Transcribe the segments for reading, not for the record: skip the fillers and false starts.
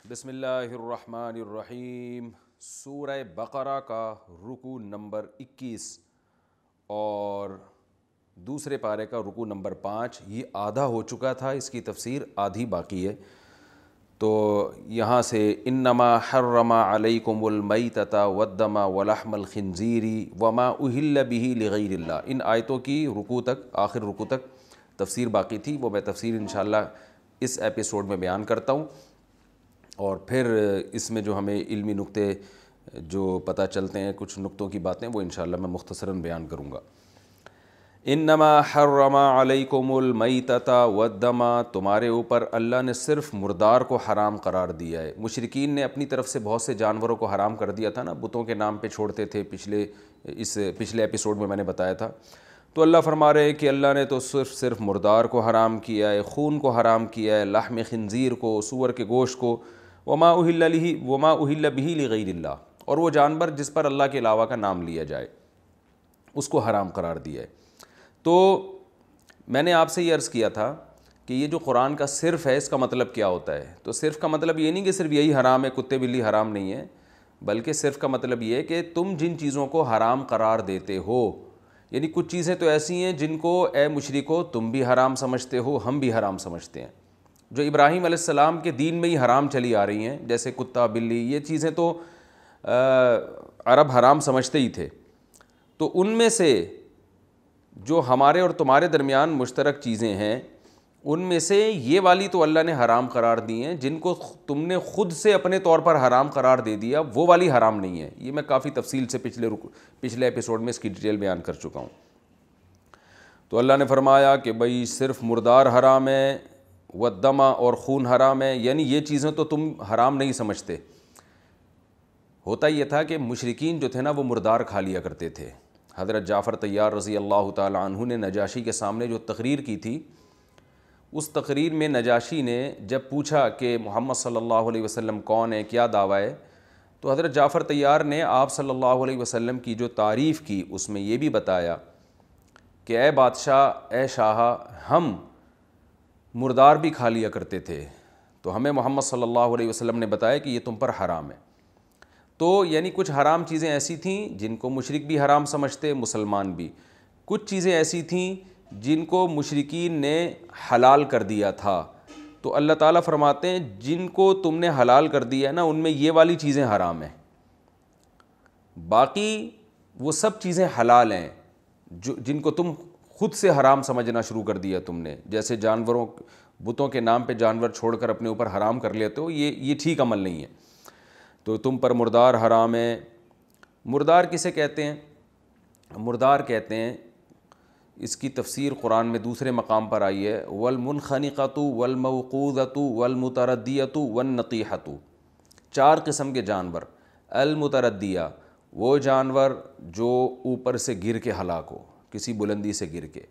بسم اللہ الرحمن الرحیم۔ سورہ بقرہ کا رکوع نمبر 21 اور دوسرے پارے کا رکوع نمبر 5 یہ آدھا ہو چکا تھا، اس کی تفسیر آدھی باقی ہے۔ تو یہاں سے انما حرم علیکم المیتۃ والدم ولحم الخنزیر وما اہل بہ لغیر اللہ، ان آیتوں کی رکوع تک، آخر رکوع تک تفسیر باقی تھی، وہ میں تفسیر انشاءاللہ اس ایپیسوڈ میں بیان کرتا ہوں، اور پھر اس میں جو ہمیں علمی نقطے جو پتہ چلتے ہیں، کچھ نقطوں کی باتیں، وہ انشاءاللہ میں مختصراً بیان کروں گا۔ انما حرم علیکم المیتۃ والدم، تمہارے اوپر اللہ نے صرف مردار کو حرام قرار دیا ہے۔ مشرکین نے اپنی طرف سے بہت سے جانوروں کو حرام کر دیا تھا نا، بتوں کے نام پہ چھوڑتے تھے، پچھلے ایپیسوڈ میں نے بتایا تھا۔ تو اللہ فرما رہے ہیں کہ اللہ نے تو صرف مردار کو حرام کیا ہے، خون کو حرام کیا ہے، لحم خنزیر کو، سور کے گوشت کو، وما اہل بہ لغیر اللہ، اور وہ جانور جس پر اللہ کے علاوہ کا نام لیا جائے اس کو حرام قرار دیا ہے۔ تو میں نے آپ سے یہ عرض کیا تھا کہ یہ جو قرآن کا صرف ہے، اس کا مطلب کیا ہوتا ہے؟ تو صرف کا مطلب یہ نہیں کہ صرف یہی حرام ہے، کتے بلی حرام نہیں ہے، بلکہ صرف کا مطلب یہ ہے کہ تم جن چیزوں کو حرام قرار دیتے ہو، یعنی کچھ چیزیں تو ایسی ہیں جن کو اے مشرکو تم بھی حرام سمجھتے ہو، ہم بھی حرام سمجھتے ہیں، جو ابراہیم علیہ السلام کے دین میں ہی حرام چلی آ رہی ہیں، جیسے کتا بلی، یہ چیزیں تو عرب حرام سمجھتے ہی تھے۔ تو ان میں سے جو ہمارے اور تمہارے درمیان مشترک چیزیں ہیں، ان میں سے یہ والی تو اللہ نے حرام قرار دی ہیں، جن کو تم نے خود سے اپنے طور پر حرام قرار دے دیا، وہ والی حرام نہیں ہے۔ یہ میں کافی تفصیل سے پچھلے ایپیسوڈ میں اس کی ڈیٹیل بیان کر چکا ہوں۔ تو اللہ نے فرمایا کہ بھئی صرف مردار حرام ہے، والدم، اور خون حرام ہے، یعنی یہ چیزیں تو تم حرام نہیں سمجھتے۔ ہوتا یہ تھا کہ مشرکین جو تھے نا، وہ مردار کھا لیا کرتے تھے۔ حضرت جعفر طیار رضی اللہ تعالی عنہ نے نجاشی کے سامنے جو تقریر کی تھی، اس تقریر میں نجاشی نے جب پوچھا کہ محمد صلی اللہ علیہ وسلم کون ہے، کیا دعویٰ ہے، تو حضرت جعفر طیار نے آپ صلی اللہ علیہ وسلم کی جو تعریف کی، اس میں یہ بھی بتایا کہ اے بادشاہ، اے شاہ، ہم مردار بھی کھا لیا کرتے تھے، تو ہمیں محمد صلی اللہ علیہ وسلم نے بتایا کہ یہ تم پر حرام ہے۔ تو یعنی کچھ حرام چیزیں ایسی تھیں جن کو مشرک بھی حرام سمجھتے، مسلمان بھی، کچھ چیزیں ایسی تھیں جن کو مشرکین نے حلال کر دیا تھا۔ تو اللہ تعالیٰ فرماتے ہیں جن کو تم نے حلال کر دیا ہے نا، ان میں یہ والی چیزیں حرام ہیں، باقی وہ سب چیزیں حلال ہیں جن کو تم خود سے حرام سمجھنا شروع کر دیا تم نے، جیسے جانوروں، بتوں کے نام پہ جانور چھوڑ کر اپنے اوپر حرام کر لیتے ہو، یہ ٹھیک عمل نہیں ہے۔ تو تم پر مردار حرام ہے۔ مردار کسے کہتے ہیں؟ مردار کہتے ہیں، اس کی تفسیر قرآن میں دوسرے مقام پر آئی ہے، والمنخنقۃ والموقوذۃ والمتردیۃ والنطیحۃ، چار قسم کے جانور۔ المتردیہ، وہ جانور جو اوپر سے گر کے ہلاک ہو، کسی بلندی سے گر کے۔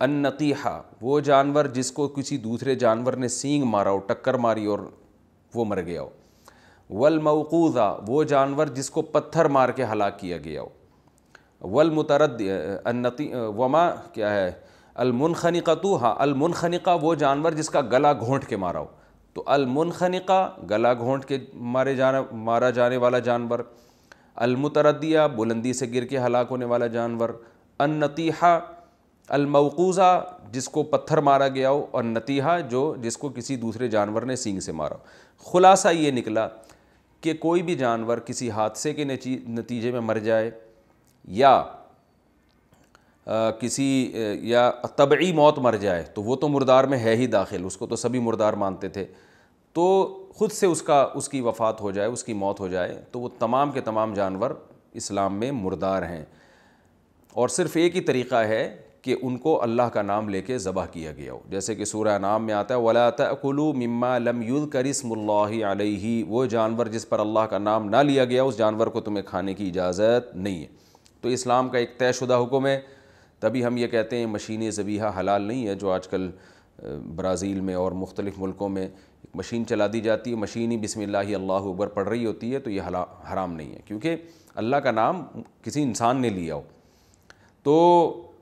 النطیحہ، وہ جانور جس کو کسی دوسرے جانور نے سینگ مارا ہو، ٹکر ماری اور وہ مر گیا ہو۔ والموقوذہ، وہ جانور جس کو پتھر مار کے ہلاک کیا گیا ہو۔ وما کیا ہے، المنخنقۃ، ہاں المنخنقہ، وہ جانور جس کا گلا گھونٹ کے مارا ہو۔ تو المنخنقہ، گلا گھونٹ کے مارا جانے والا جانور۔ المتردیہ، بلندی سے گر کے ہلاک ہونے والا جانور۔ النطیحہ، الموقوذہ، جس کو پتھر مارا گیا ہو، اور نطیحہ، جس کو کسی دوسرے جانور نے سینگ سے مارا ہو۔ خلاصہ یہ نکلا کہ کوئی بھی جانور کسی حادثے کے نتیجے میں مر جائے، یا یا طبعی موت مر جائے، تو وہ تو مردار میں ہے ہی داخل، اس کو تو سبھی مردار مانتے تھے۔ تو خود سے اس کی وفات ہو جائے، اس کی موت ہو جائے، تو وہ تمام کے تمام جانور اسلام میں مردار ہیں، اور صرف ایک ہی طریقہ ہے کہ ان کو اللہ کا نام لے کے ذبح کیا گیا ہو، جیسے کہ سورہ انعام میں آتا ہے وَلَا تَأْكُلُوا مِمَّا لَمْ يُذْكَرِ اسْمُ اللَّهِ عَلَيْهِ، وہ جانور جس پر اللہ کا نام نہ لیا گیا، اس جانور کو تمہیں کھانے کی اجازت نہیں ہے۔ تو اسلام کا ایک طے شدہ حکم ہے، تبھی ہم یہ کہتے ہیں مشینی ذبیحہ حلال نہیں ہے، جو آج کل برازیل میں اور مختلف ملکوں میں ایک مشین چلا دی جاتی ہے، مشینی بسم اللہ اللہ اکبر پڑھ رہی ہوتی ہے، تو یہ حرام نہیں ہے، کیونکہ اللہ کا نام کسی انسان نے لیا ہو تو،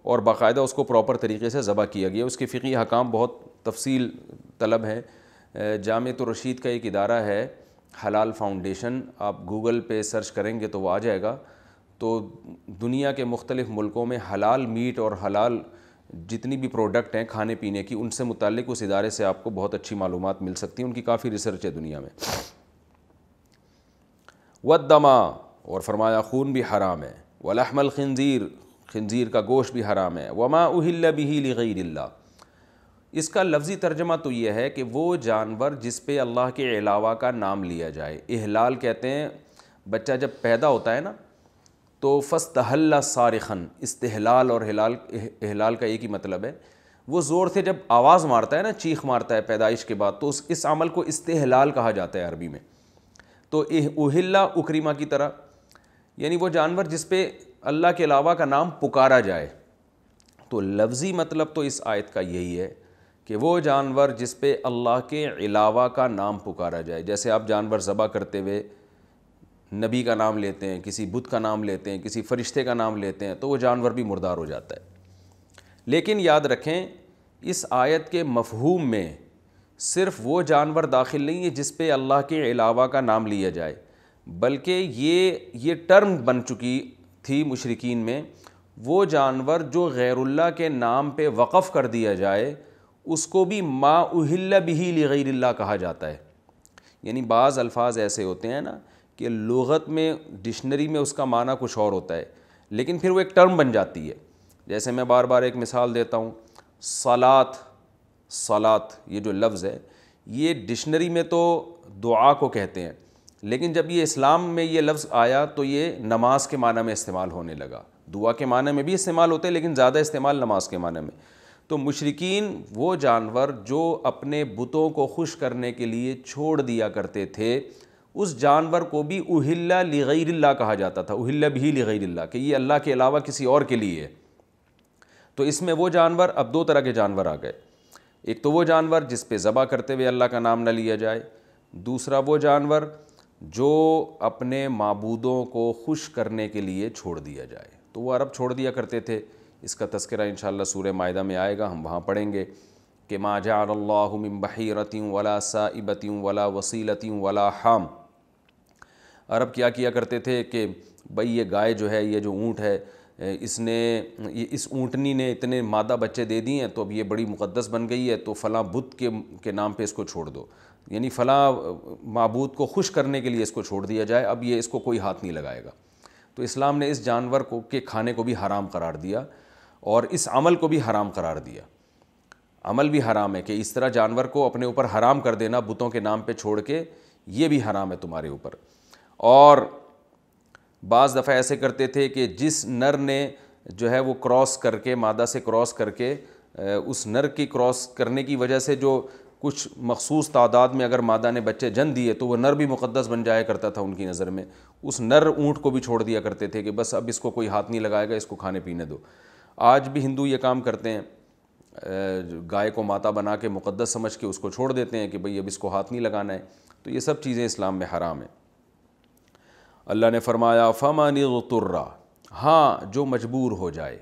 اور باقاعدہ اس کو پراپر طریقے سے ذبح کیا گیا۔ اس کے فقہی احکام بہت تفصیل طلب ہیں، جامعۃ الرشید کا ایک ادارہ ہے حلال فاؤنڈیشن، آپ گوگل پہ سرچ کریں گے تو وہ آ جائے گا. تو دنیا کے مختلف ملکوں میں حلال میٹ اور حلال جتنی بھی پروڈکٹ ہیں کھانے پینے کی، ان سے متعلق اس ادارے سے آپ کو بہت اچھی معلومات مل سکتی ہیں. ان کی کافی ریسرچ ہے دنیا میں. والدما، اور فرمایا خون بھی حرام ہے. ولحم الخنزیر، خنزیر کا گوشت بھی حرام ہے. وما اہل بہ لغیر اللہ، اس کا لفظی ترجمہ تو یہ ہے کہ وہ جانور جس پہ اللہ کے علاوہ کا نام لیا جائے. احلال کہتے ہیں بچہ جب پیدا ہوتا ہے نا تو فاستحل صارخاً، استحلال اور احلال کا ایک ہی مطلب ہے. وہ زور سے جب آواز مارتا ہے نا، چیخ مارتا ہے پیدائش کے بعد، تو اس عمل کو استحلال کہا جاتا ہے عربی میں. تو اہلا اکرما کی طرح، یعنی وہ جانور جس پہ اللہ کے علاوہ کا نام پکارا جائے. تو لفظی مطلب تو اس آیت کا یہی ہے کہ وہ جانور جس پہ اللہ کے علاوہ کا نام پکارا جائے. جیسے آپ جانور ذبح کرتے ہوئے نبی کا نام لیتے ہیں، کسی بت کا نام لیتے ہیں، کسی فرشتے کا نام لیتے ہیں، تو وہ جانور بھی مردار ہو جاتا ہے. لیکن یاد رکھیں اس آیت کے مفہوم میں صرف وہ جانور داخل نہیں ہے جس پہ اللہ کے علاوہ کا نام لیا جائے، بلکہ یہ ٹرم بن چکی تھی مشرکین میں. وہ جانور جو غیر اللہ کے نام پہ وقف کر دیا جائے اس کو بھی ما اہل بہ لغیر اللہ کہا جاتا ہے. یعنی بعض الفاظ ایسے ہوتے ہیں نا کہ لغت میں ڈکشنری میں اس کا معنی کچھ اور ہوتا ہے، لیکن پھر وہ ایک ٹرم بن جاتی ہے. جیسے میں بار بار ایک مثال دیتا ہوں، صلاۃ یہ جو لفظ ہے یہ ڈکشنری میں تو دعا کو کہتے ہیں، لیکن جب یہ اسلام میں یہ لفظ آیا تو یہ نماز کے معنی میں استعمال ہونے لگا. دعا کے معنی میں بھی استعمال ہوتے ہیں لیکن زیادہ استعمال نماز کے معنی میں. تو مشرکین وہ جانور جو اپنے بتوں کو خوش کرنے کے لیے چھوڑ دیا کرتے تھے، اس جانور کو بھی اہل لغیر اللہ کہا جاتا تھا، اہل بہ لغیر اللہ، کہ یہ اللہ کے علاوہ کسی اور کے لیے ہے. تو اس میں وہ جانور، اب دو طرح کے جانور آ گئے. ایک تو وہ جانور جس پہ ذبح کرتے ہوئے اللہ کا نام نہ لیا جائے، دوسرا وہ جانور جو اپنے معبودوں کو خوش کرنے کے لیے چھوڑ دیا جائے. تو وہ عرب چھوڑ دیا کرتے تھے. اس کا تذکرہ انشاءاللہ سورہ مائدہ میں آئے گا، ہم وہاں پڑھیں گے کہ ما جعل اللہ من بحیرۃ ولا سائبۃ ولا وصیلۃ ولا حام. عرب کیا کرتے تھے کہ بھئی یہ گائے جو ہے، یہ جو اونٹ ہے، اس اونٹنی نے اتنے مادہ بچے دے دیے ہیں تو اب یہ بڑی مقدس بن گئی ہے، تو فلاں بت کے نام پہ اس کو چھوڑ دو، یعنی فلاں معبود کو خوش کرنے کے لیے اس کو چھوڑ دیا جائے، اب یہ اس کو کوئی ہاتھ نہیں لگائے گا. تو اسلام نے اس جانور کو کے کھانے کو بھی حرام قرار دیا اور اس عمل کو بھی حرام قرار دیا. عمل بھی حرام ہے کہ اس طرح جانور کو اپنے اوپر حرام کر دینا بتوں کے نام پہ چھوڑ کے، یہ بھی حرام ہے تمہارے اوپر. اور بعض دفعہ ایسے کرتے تھے کہ جس نر نے جو ہے وہ کراس کر کے، مادہ سے کراس کر کے، اس نر کی کراس کرنے کی وجہ سے جو کچھ مخصوص تعداد میں اگر مادہ نے بچے جن دیے تو وہ نر بھی مقدس بن جایا کرتا تھا ان کی نظر میں. اس نر اونٹ کو بھی چھوڑ دیا کرتے تھے کہ بس اب اس کو کوئی ہاتھ نہیں لگائے گا، اس کو کھانے پینے دو. آج بھی ہندو یہ کام کرتے ہیں، گائے کو ماتا بنا کے مقدس سمجھ کے اس کو چھوڑ دیتے ہیں کہ بھئی اب اس کو ہاتھ نہیں لگانا ہے. تو یہ سب چیزیں اسلام میں حرام ہیں. اللہ نے فرمایا فَمَنِ اضْطُرَّ، ہاں جو مجبور ہو جائے.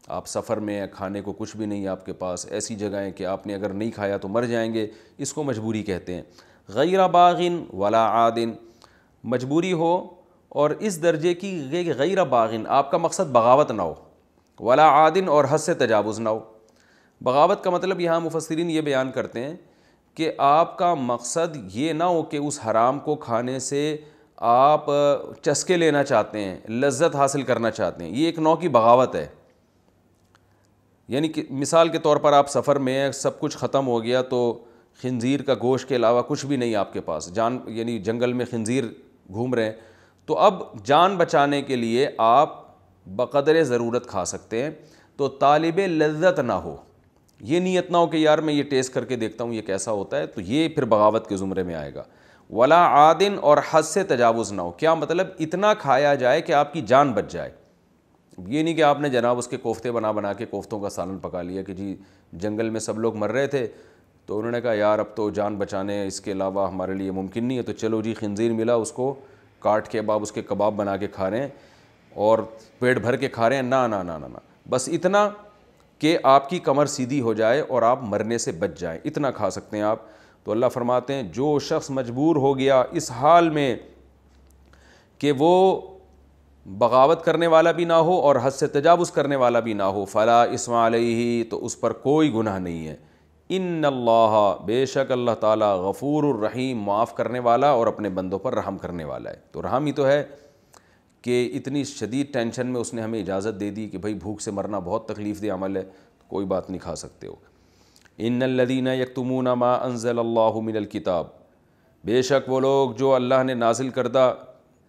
آپ سفر میں ہیں، کھانے کو کچھ بھی نہیں آپ کے پاس، ایسی جگہیں کہ آپ نے اگر نہیں کھایا تو مر جائیں گے، اس کو مجبوری کہتے ہیں. غیر باغن ولا عادن، مجبوری ہو اور اس درجے کی غیر باغن، آپ کا مقصد بغاوت نہ ہو، ولا عادن اور حد سے تجاوز نہ ہو. بغاوت کا مطلب یہاں مفسرین یہ بیان کرتے ہیں کہ آپ کا مقصد یہ نہ ہو کہ اس حرام کو کھانے سے آپ چسکے لینا چاہتے ہیں، لذت حاصل کرنا چاہتے ہیں. یہ ایک نوع کی بغاوت ہے. یعنی کہ مثال کے طور پر آپ سفر میں ہیں، سب کچھ ختم ہو گیا تو خنزیر کا گوشت کے علاوہ کچھ بھی نہیں آپ کے پاس، یعنی جنگل میں خنزیر گھوم رہے ہیں، تو اب جان بچانے کے لیے آپ بقدر ضرورت کھا سکتے ہیں. تو طالب لذت نہ ہو، یہ نیت نہ ہو کہ یار میں یہ ٹیسٹ کر کے دیکھتا ہوں یہ کیسا ہوتا ہے، تو یہ پھر بغاوت کے زمرے میں آئے گا. ولا عادن اور حد سے تجاوز نہ ہو. کیا مطلب؟ اتنا کھایا جائے کہ آپ کی جان بچ جائے. یہ نہیں کہ آپ نے جناب اس کے کوفتے بنا کے کوفتوں کا سالن پکا لیا کہ جی جنگل میں سب لوگ مر رہے تھے تو انہوں نے کہا یار اب تو جان بچانے اس کے علاوہ ہمارے لیے ممکن نہیں ہے، تو چلو جی خنزیر ملا، اس کو کاٹ کے اب آپ اس کے کباب بنا کے کھا رہے ہیں اور پیٹ بھر کے کھا رہے ہیں. نہ، بس اتنا کہ آپ کی کمر سیدھی ہو جائے اور آپ مرنے سے بچ جائیں، اتنا کھا سکتے ہیں آپ. تو اللہ فرماتے ہیں جو شخص مجبور ہو گیا اس حال میں کہ وہ بغاوت کرنے والا بھی نہ ہو اور حد سے تجاوز کرنے والا بھی نہ ہو، فلا اسم علیہ، تو اس پر کوئی گناہ نہیں ہے۔ ان اللہ، بے شک اللہ تعالیٰ، غفور الرحیم، معاف کرنے والا اور اپنے بندوں پر رحم کرنے والا ہے۔ تو رحم ہی تو ہے کہ اتنی شدید ٹینشن میں اس نے ہمیں اجازت دے دی کہ بھائی بھوک سے مرنا بہت تکلیف دہ عمل ہے، کوئی بات نہیں، کھا سکتے ہو۔ ان الذین یکتمون ما انزل اللہ من الکتاب، بے شک وہ لوگ جو اللہ نے نازل کردہ،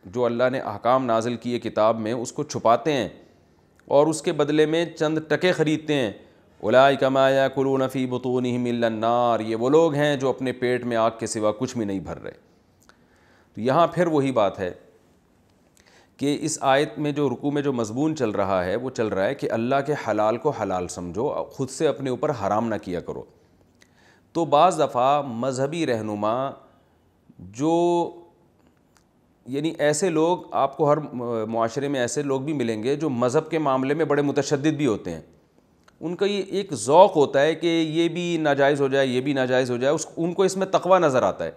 جو اللہ نے احکام نازل کیے کتاب میں، اس کو چھپاتے ہیں اور اس کے بدلے میں چند ٹکے خریدتے ہیں، اولئک ما یاکلون فی بطونہم الا النار، یہ وہ لوگ ہیں جو اپنے پیٹ میں آگ کے سوا کچھ بھی نہیں بھر رہے۔ تو یہاں پھر وہی بات ہے کہ اس آیت میں جو رکوع میں جو مضمون چل رہا ہے وہ چل رہا ہے کہ اللہ کے حلال کو حلال سمجھو، خود سے اپنے اوپر حرام نہ کیا کرو۔ تو بعض دفعہ مذہبی رہنما جو، یعنی ایسے لوگ آپ کو ہر معاشرے میں ایسے لوگ بھی ملیں گے جو مذہب کے معاملے میں بڑے متشدد بھی ہوتے ہیں، ان کا یہ ایک ذوق ہوتا ہے کہ یہ بھی ناجائز ہو جائے، یہ بھی ناجائز ہو جائے، ان کو اس میں تقویٰ نظر آتا ہے۔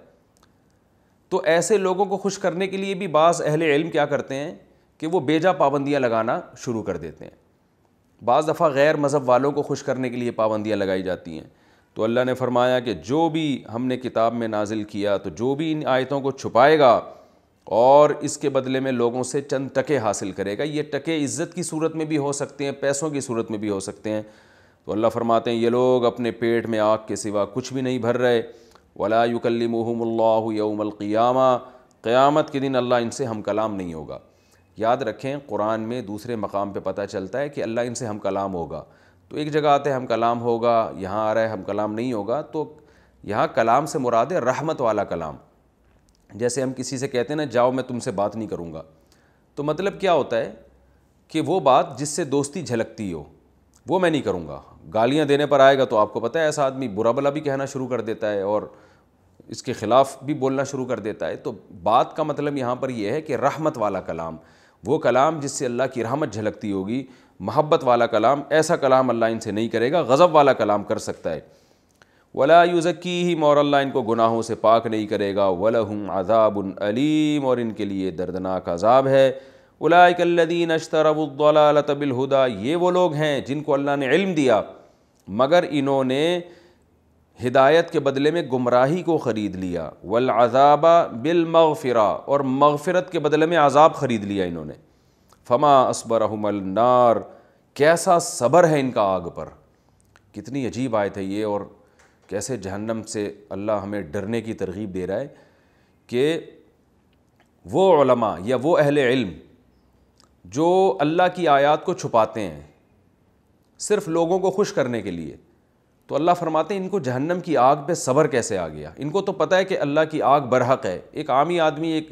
تو ایسے لوگوں کو خوش کرنے کے لیے بھی بعض اہل علم کیا کرتے ہیں کہ وہ بے جا پابندیاں لگانا شروع کر دیتے ہیں۔ بعض دفعہ غیر مذہب والوں کو خوش کرنے کے لیے پابندیاں لگائی جاتی ہیں۔ تو اللہ نے فرمایا کہ جو بھی ہم نے کتاب میں نازل کیا، تو جو بھی ان آیتوں کو چھپائے گا اور اس کے بدلے میں لوگوں سے چند ٹکے حاصل کرے گا، یہ ٹکے عزت کی صورت میں بھی ہو سکتے ہیں، پیسوں کی صورت میں بھی ہو سکتے ہیں، تو اللہ فرماتے ہیں یہ لوگ اپنے پیٹ میں آگ کے سوا کچھ بھی نہیں بھر رہے۔ وَلَا يُكَلِّمُهُمُ اللَّهُ يَوْمَ الْقِيَامَةِ، قیامت کے دن اللہ ان سے ہم کلام نہیں ہوگا۔ یاد رکھیں قرآن میں دوسرے مقام پہ پتہ چلتا ہے کہ اللہ ان سے ہم کلام ہوگا، تو ایک جگہ آتے ہیں ہم کلام ہوگا، یہاں آ رہا ہے ہم کلام نہیں ہوگا، تو یہاں کلام سے مراد ہے رحمت والا کلام۔ جیسے ہم کسی سے کہتے ہیں نا جاؤ میں تم سے بات نہیں کروں گا، تو مطلب کیا ہوتا ہے کہ وہ بات جس سے دوستی جھلکتی ہو وہ میں نہیں کروں گا۔ گالیاں دینے پر آئے گا تو آپ کو پتہ ہے ایسا آدمی برا بلا بھی کہنا شروع کر دیتا ہے اور اس کے خلاف بھی بولنا شروع کر دیتا ہے۔ تو بات کا مطلب یہاں پر یہ ہے کہ رحمت والا کلام، وہ کلام جس سے اللہ کی رحمت جھلکتی ہوگی، محبت والا کلام، ایسا کلام اللہ ان سے نہیں کرے گا، غضب والا کلام کر سکتا ہے۔ وَلَا يُزَكِّيهِمْ، اور اللہ ان کو گناہوں سے پاک نہیں کرے گا۔ وَلَهُمْ عَذَابٌ أَلِيمٌ، اور ان کے لیے دردناک عذاب ہے۔ اولئک الذین اشتروا الضلالۃ بالہدی، یہ وہ لوگ ہیں جن کو اللہ نے علم دیا مگر انہوں نے ہدایت کے بدلے میں گمراہی کو خرید لیا۔ والعذاب بالمغفرہ، اور مغفرت کے بدلے میں عذاب خرید لیا انہوں نے۔ فما اصبرہم النار، کیسا صبر ہے ان کا آگ پر۔ کتنی عجیب آیت ہے یہ، اور کیسے جہنم سے اللہ ہمیں ڈرنے کی ترغیب دے رہا ہے کہ وہ علماء یا وہ اہل علم جو اللہ کی آیات کو چھپاتے ہیں صرف لوگوں کو خوش کرنے کے لیے، تو اللہ فرماتے ہیں ان کو جہنم کی آگ پہ صبر کیسے آ گیا۔ ان کو تو پتہ ہے کہ اللہ کی آگ برحق ہے، ایک عامی آدمی، ایک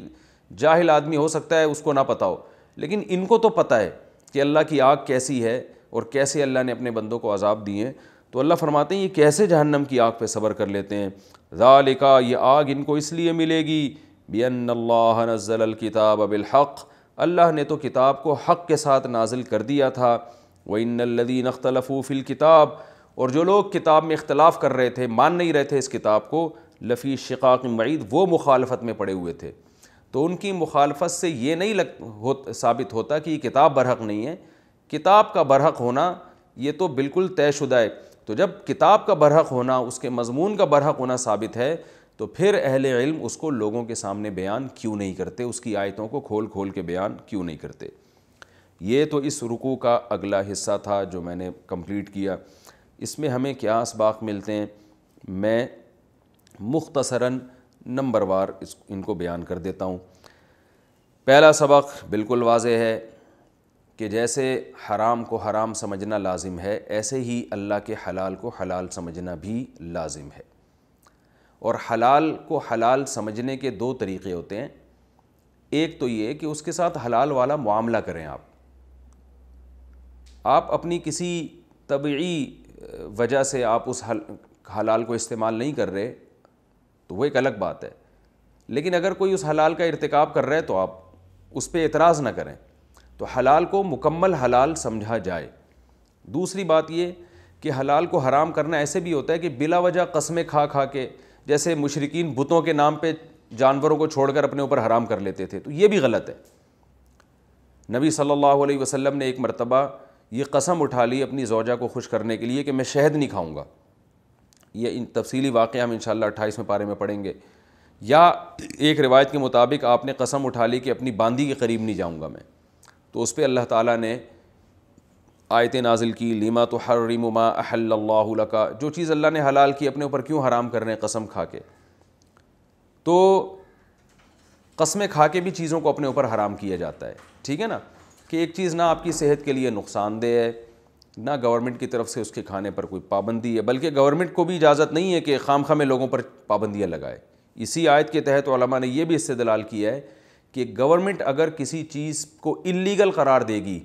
جاہل آدمی ہو سکتا ہے اس کو نہ پتہ ہو، لیکن ان کو تو پتہ ہے کہ اللہ کی آگ کیسی ہے اور کیسے اللہ نے اپنے بندوں کو عذاب دیے ہیں۔ تو اللہ فرماتے ہیں یہ کیسے جہنم کی آگ پہ صبر کر لیتے ہیں۔ ذالک، یہ آگ ان کو اس لیے ملے گی، بِأَنَّ اللَّهَ نَزَّلَ الْكِتَابَ بِالْحَقِّ، اللہ نے تو کتاب کو حق کے ساتھ نازل کر دیا تھا۔ وَإِنَّ الَّذِينَ اخْتَلَفُوا فِي الْكِتَابِ، اور جو لوگ کتاب میں اختلاف کر رہے تھے، مان نہیں رہے تھے اس کتاب کو، لفی شقاق بعید، وہ مخالفت میں پڑے ہوئے تھے۔ تو ان کی مخالفت سے یہ نہیں ثابت ہوتا کہ یہ کتاب برحق نہیں ہے، کتاب کا برحق ہونا یہ تو بالکل طے شدہ ہے۔ تو جب کتاب کا برحق ہونا، اس کے مضمون کا برحق ہونا ثابت ہے، تو پھر اہل علم اس کو لوگوں کے سامنے بیان کیوں نہیں کرتے، اس کی آیتوں کو کھول کھول کے بیان کیوں نہیں کرتے۔ یہ تو اس رکوع کا اگلا حصہ تھا جو میں نے کمپلیٹ کیا۔ اس میں ہمیں کیا اسباق ملتے ہیں، میں مختصراً نمبر وار ان کو بیان کر دیتا ہوں۔ پہلا سبق بالکل واضح ہے کہ جیسے حرام کو حرام سمجھنا لازم ہے، ایسے ہی اللہ کے حلال کو حلال سمجھنا بھی لازم ہے۔ اور حلال کو حلال سمجھنے کے دو طریقے ہوتے ہیں۔ ایک تو یہ کہ اس کے ساتھ حلال والا معاملہ کریں، آپ اپنی کسی طبعی وجہ سے آپ اس حلال کو استعمال نہیں کر رہے تو وہ ایک الگ بات ہے، لیکن اگر کوئی اس حلال کا ارتکاب کر رہا ہے تو آپ اس پہ اعتراض نہ کریں، تو حلال کو مکمل حلال سمجھا جائے۔ دوسری بات یہ کہ حلال کو حرام کرنا ایسے بھی ہوتا ہے کہ بلا وجہ قسمیں کھا کھا کے جیسے مشرکین بتوں کے نام پہ جانوروں کو چھوڑ کر اپنے اوپر حرام کر لیتے تھے، تو یہ بھی غلط ہے۔ نبی صلی اللہ علیہ وسلم نے ایک مرتبہ یہ قسم اٹھا لی اپنی زوجہ کو خوش کرنے کے لیے کہ میں شہد نہیں کھاؤں گا، یہ تفصیلی واقعہ ہم انشاءاللہ 28ویں پارے میں پڑھیں گے۔ یا ایک روایت کے مطابق آپ نے قسم اٹھا لی کہ اپنی باندی کے قریب نہیں جاؤں گا میں، تو اس پہ اللہ تعالیٰ نے آیتیں نازل کی، لیما تحرم ما احل اللہ لک، جو چیز اللہ نے حلال کی اپنے اوپر کیوں حرام کر رہے ہیں قسم کھا کے؟ تو قسمیں کھا کے بھی چیزوں کو اپنے اوپر حرام کیا جاتا ہے، ٹھیک ہے نا، کہ ایک چیز نہ آپ کی صحت کے لیے نقصان دہ ہے، نہ گورنمنٹ کی طرف سے اس کے کھانے پر کوئی پابندی ہے، بلکہ گورنمنٹ کو بھی اجازت نہیں ہے کہ خام خواہ میں لوگوں پر پابندیاں لگائے۔ اسی آیت کے تحت علماء نے یہ بھی استدلال کیا ہے کہ گورنمنٹ اگر کسی چیز کو اللیگل قرار دے گی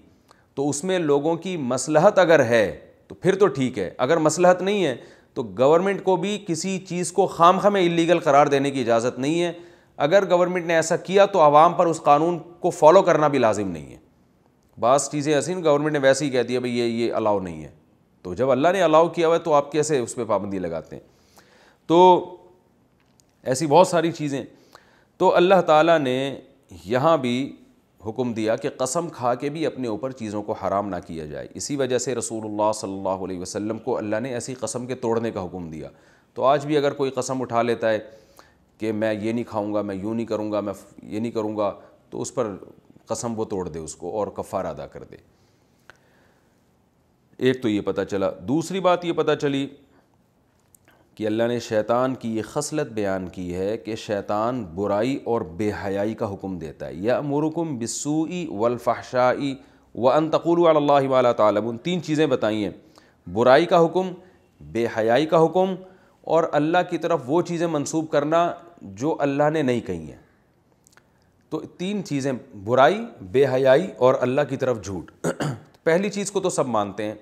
تو اس میں لوگوں کی مصلحت اگر ہے تو پھر تو ٹھیک ہے، اگر مصلحت نہیں ہے تو گورنمنٹ کو بھی کسی چیز کو خام خواہ میں اللیگل قرار دینے کی اجازت نہیں ہے۔ اگر گورنمنٹ نے ایسا کیا تو عوام پر اس قانون کو فالو کرنا بھی لازم نہیں ہے۔ بعض چیزیں ایسی گورنمنٹ نے ویسے ہی کہہ دیا بھئی یہ الاؤ نہیں ہے، تو جب اللہ نے الاؤ کیا ہوا ہے تو آپ کیسے اس پہ پابندی لگاتے ہیں؟ تو ایسی بہت ساری چیزیں، تو اللہ تعالیٰ نے یہاں بھی حکم دیا کہ قسم کھا کے بھی اپنے اوپر چیزوں کو حرام نہ کیا جائے۔ اسی وجہ سے رسول اللہ صلی اللہ علیہ وسلم کو اللہ نے ایسی قسم کے توڑنے کا حکم دیا۔ تو آج بھی اگر کوئی قسم اٹھا لیتا ہے کہ میں یہ نہیں کھاؤں گا، میں یوں نہیں کروں گا، میں یہ نہیں کروں گا، تو اس پر قسم وہ توڑ دے اس کو اور کفارہ ادا کر دے۔ ایک تو یہ پتہ چلا۔ دوسری بات یہ پتہ چلی کہ اللہ نے شیطان کی یہ خصلت بیان کی ہے کہ شیطان برائی اور بے حیائی کا حکم دیتا ہے۔ یأمرکم بالسوء والفحشاء وان تقولوا علی اللہ ما لا تعلمون، تین چیزیں بتائی ہیں، برائی کا حکم، بے حیائی کا حکم، اور اللہ کی طرف وہ چیزیں منسوب کرنا جو اللہ نے نہیں کہی ہیں۔ تو تین چیزیں، برائی، بے حیائی اور اللہ کی طرف جھوٹ۔ پہلی چیز کو تو سب مانتے ہیں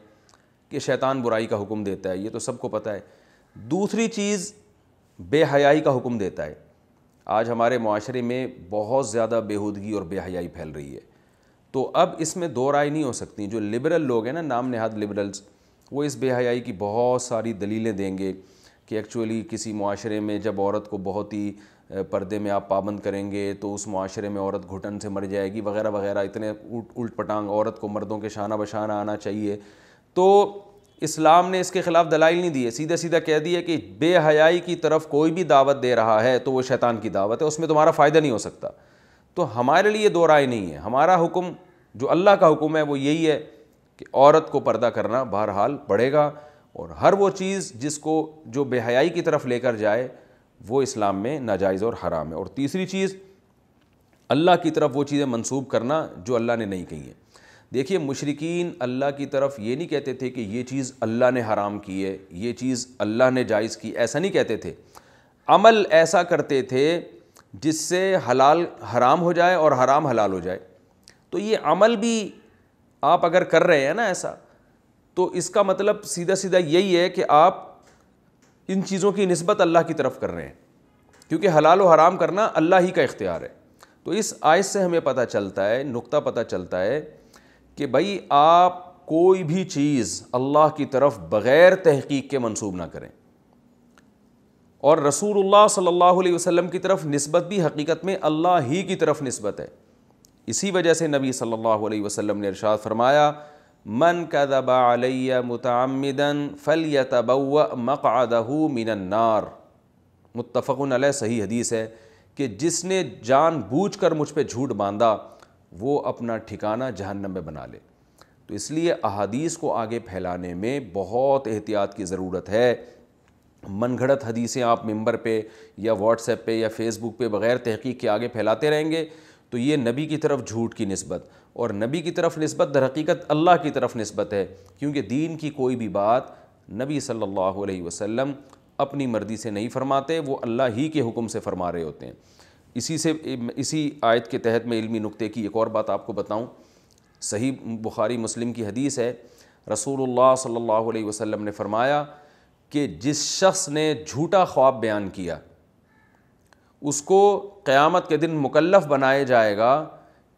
کہ شیطان برائی کا حکم دیتا ہے، یہ تو سب کو پتہ ہے۔ دوسری چیز بے حیائی کا حکم دیتا ہے۔ آج ہمارے معاشرے میں بہت زیادہ بےہودگی اور بے حیائی پھیل رہی ہے، تو اب اس میں دو رائے نہیں ہو سکتی۔ جو لبرل لوگ ہیں نا، نام نہاد لبرلز، وہ اس بے حیائی کی بہت ساری دلیلیں دیں گے کہ ایکچولی کسی معاشرے میں جب عورت کو بہت ہی پردے میں آپ پابند کریں گے تو اس معاشرے میں عورت گھٹن سے مر جائے گی وغیرہ وغیرہ، اتنے الٹ پٹانگ، عورت کو مردوں کے شانہ بشانہ آنا چاہیے۔ تو اسلام نے اس کے خلاف دلائل نہیں دیے، سیدھا سیدھا کہہ دیا کہ بے حیائی کی طرف کوئی بھی دعوت دے رہا ہے تو وہ شیطان کی دعوت ہے، اس میں تمہارا فائدہ نہیں ہو سکتا۔ تو ہمارے لیے دو رائے نہیں ہے، ہمارا حکم جو اللہ کا حکم ہے وہ یہی ہے کہ عورت کو پردہ کرنا بہرحال پڑے گا، اور ہر وہ چیز جس کو جو بے حیائی کی طرف لے کر جائے وہ اسلام میں ناجائز اور حرام ہے۔ اور تیسری چیز، اللہ کی طرف وہ چیزیں منسوب کرنا جو اللہ نے نہیں کہی ہیں۔ دیکھیے مشرکین اللہ کی طرف یہ نہیں کہتے تھے کہ یہ چیز اللہ نے حرام کی ہے، یہ چیز اللہ نے جائز کی، ایسا نہیں کہتے تھے، عمل ایسا کرتے تھے جس سے حلال حرام ہو جائے اور حرام حلال ہو جائے۔ تو یہ عمل بھی آپ اگر کر رہے ہیں نا ایسا، تو اس کا مطلب سیدھا سیدھا یہی ہے کہ آپ ان چیزوں کی نسبت اللہ کی طرف کر رہے ہیں، کیونکہ حلال و حرام کرنا اللہ ہی کا اختیار ہے۔ تو اس آیت سے ہمیں پتہ چلتا ہے، نقطہ پتہ چلتا ہے کہ بھائی آپ کوئی بھی چیز اللہ کی طرف بغیر تحقیق کے منسوب نہ کریں، اور رسول اللہ صلی اللہ علیہ وسلم کی طرف نسبت بھی حقیقت میں اللہ ہی کی طرف نسبت ہے۔ اسی وجہ سے نبی صلی اللہ علیہ وسلم نے ارشاد فرمایا، من کذب علی متعمدا فلیتبوأ مقعدہ من النار، متفق علیہ، صحیح حدیث ہے کہ جس نے جان بوجھ کر مجھ پہ جھوٹ باندھا وہ اپنا ٹھکانہ جہنم میں بنا لے۔ تو اس لیے احادیث کو آگے پھیلانے میں بہت احتیاط کی ضرورت ہے۔ من گھڑت حدیثیں آپ ممبر پہ یا واٹس ایپ پہ یا فیس بک پہ بغیر تحقیق کے آگے پھیلاتے رہیں گے تو یہ نبی کی طرف جھوٹ کی نسبت، اور نبی کی طرف نسبت در حقیقت اللہ کی طرف نسبت ہے، کیونکہ دین کی کوئی بھی بات نبی صلی اللہ علیہ وسلم اپنی مرضی سے نہیں فرماتے، وہ اللہ ہی کے حکم سے فرما رہے ہوتے ہیں۔ اسی آیت کے تحت میں علمی نقطے کی ایک اور بات آپ کو بتاؤں۔ صحیح بخاری مسلم کی حدیث ہے، رسول اللہ صلی اللہ علیہ وسلم نے فرمایا کہ جس شخص نے جھوٹا خواب بیان کیا اس کو قیامت کے دن مکلف بنایا جائے گا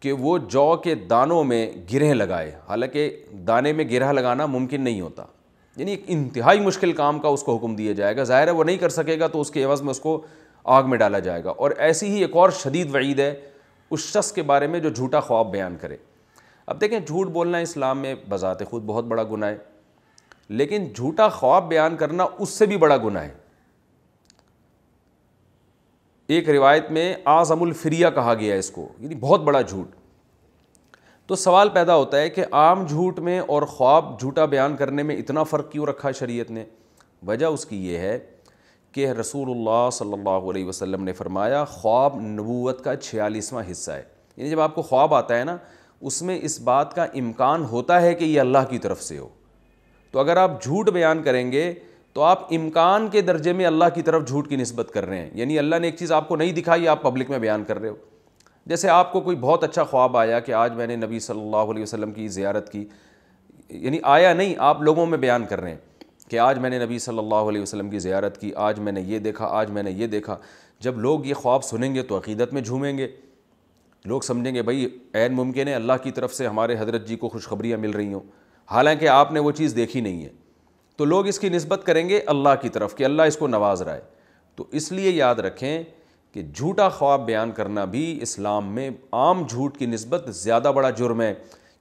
کہ وہ جو کے دانوں میں گرہیں لگائے، حالانکہ دانے میں گرہ لگانا ممکن نہیں ہوتا، یعنی ایک انتہائی مشکل کام کا اس کو حکم دیا جائے گا، ظاہر ہے وہ نہیں کر سکے گا تو اس کے عوض میں اس کو آگ میں ڈالا جائے گا۔ اور ایسی ہی ایک اور شدید وعید ہے اس شخص کے بارے میں جو جھوٹا خواب بیان کرے۔ اب دیکھیں جھوٹ بولنا اسلام میں بذات خود بہت بڑا گناہ ہے، لیکن جھوٹا خواب بیان کرنا اس سے بھی بڑا گناہ ہے۔ ایک روایت میں اعظم الفریہ کہا گیا ہے اس کو، یعنی بہت بڑا جھوٹ۔ تو سوال پیدا ہوتا ہے کہ عام جھوٹ میں اور خواب جھوٹا بیان کرنے میں اتنا فرق کیوں رکھا شریعت نے؟ وجہ اس کی یہ ہے کہ رسول اللہ صلی اللہ علیہ وسلم نے فرمایا خواب نبوت کا 46واں حصہ ہے۔ یعنی جب آپ کو خواب آتا ہے نا، اس میں اس بات کا امکان ہوتا ہے کہ یہ اللہ کی طرف سے ہو۔ تو اگر آپ جھوٹ بیان کریں گے تو آپ امکان کے درجے میں اللہ کی طرف جھوٹ کی نسبت کر رہے ہیں، یعنی اللہ نے ایک چیز آپ کو نہیں دکھائی، آپ پبلک میں بیان کر رہے ہو۔ جیسے آپ کو کوئی بہت اچھا خواب آیا کہ آج میں نے نبی صلی اللہ علیہ وسلم کی زیارت کی، یعنی آیا نہیں، آپ لوگوں میں بیان کر رہے ہیں کہ آج میں نے نبی صلی اللہ علیہ وسلم کی زیارت کی، آج میں نے یہ دیکھا، آج میں نے یہ دیکھا۔ جب لوگ یہ خواب سنیں گے تو عقیدت میں جھومیں گے، لوگ سمجھیں گے بھائی عین ممکن ہے اللہ کی طرف سے ہمارے حضرت جی کو خوشخبریاں مل رہی ہوں، حالانکہ آپ نے وہ چیز دیکھی نہیں ہے۔ تو لوگ اس کی نسبت کریں گے اللہ کی طرف کہ اللہ اس کو نواز رہا ہے۔ تو اس لیے یاد رکھیں کہ جھوٹا خواب بیان کرنا بھی اسلام میں عام جھوٹ کی نسبت زیادہ بڑا جرم ہے،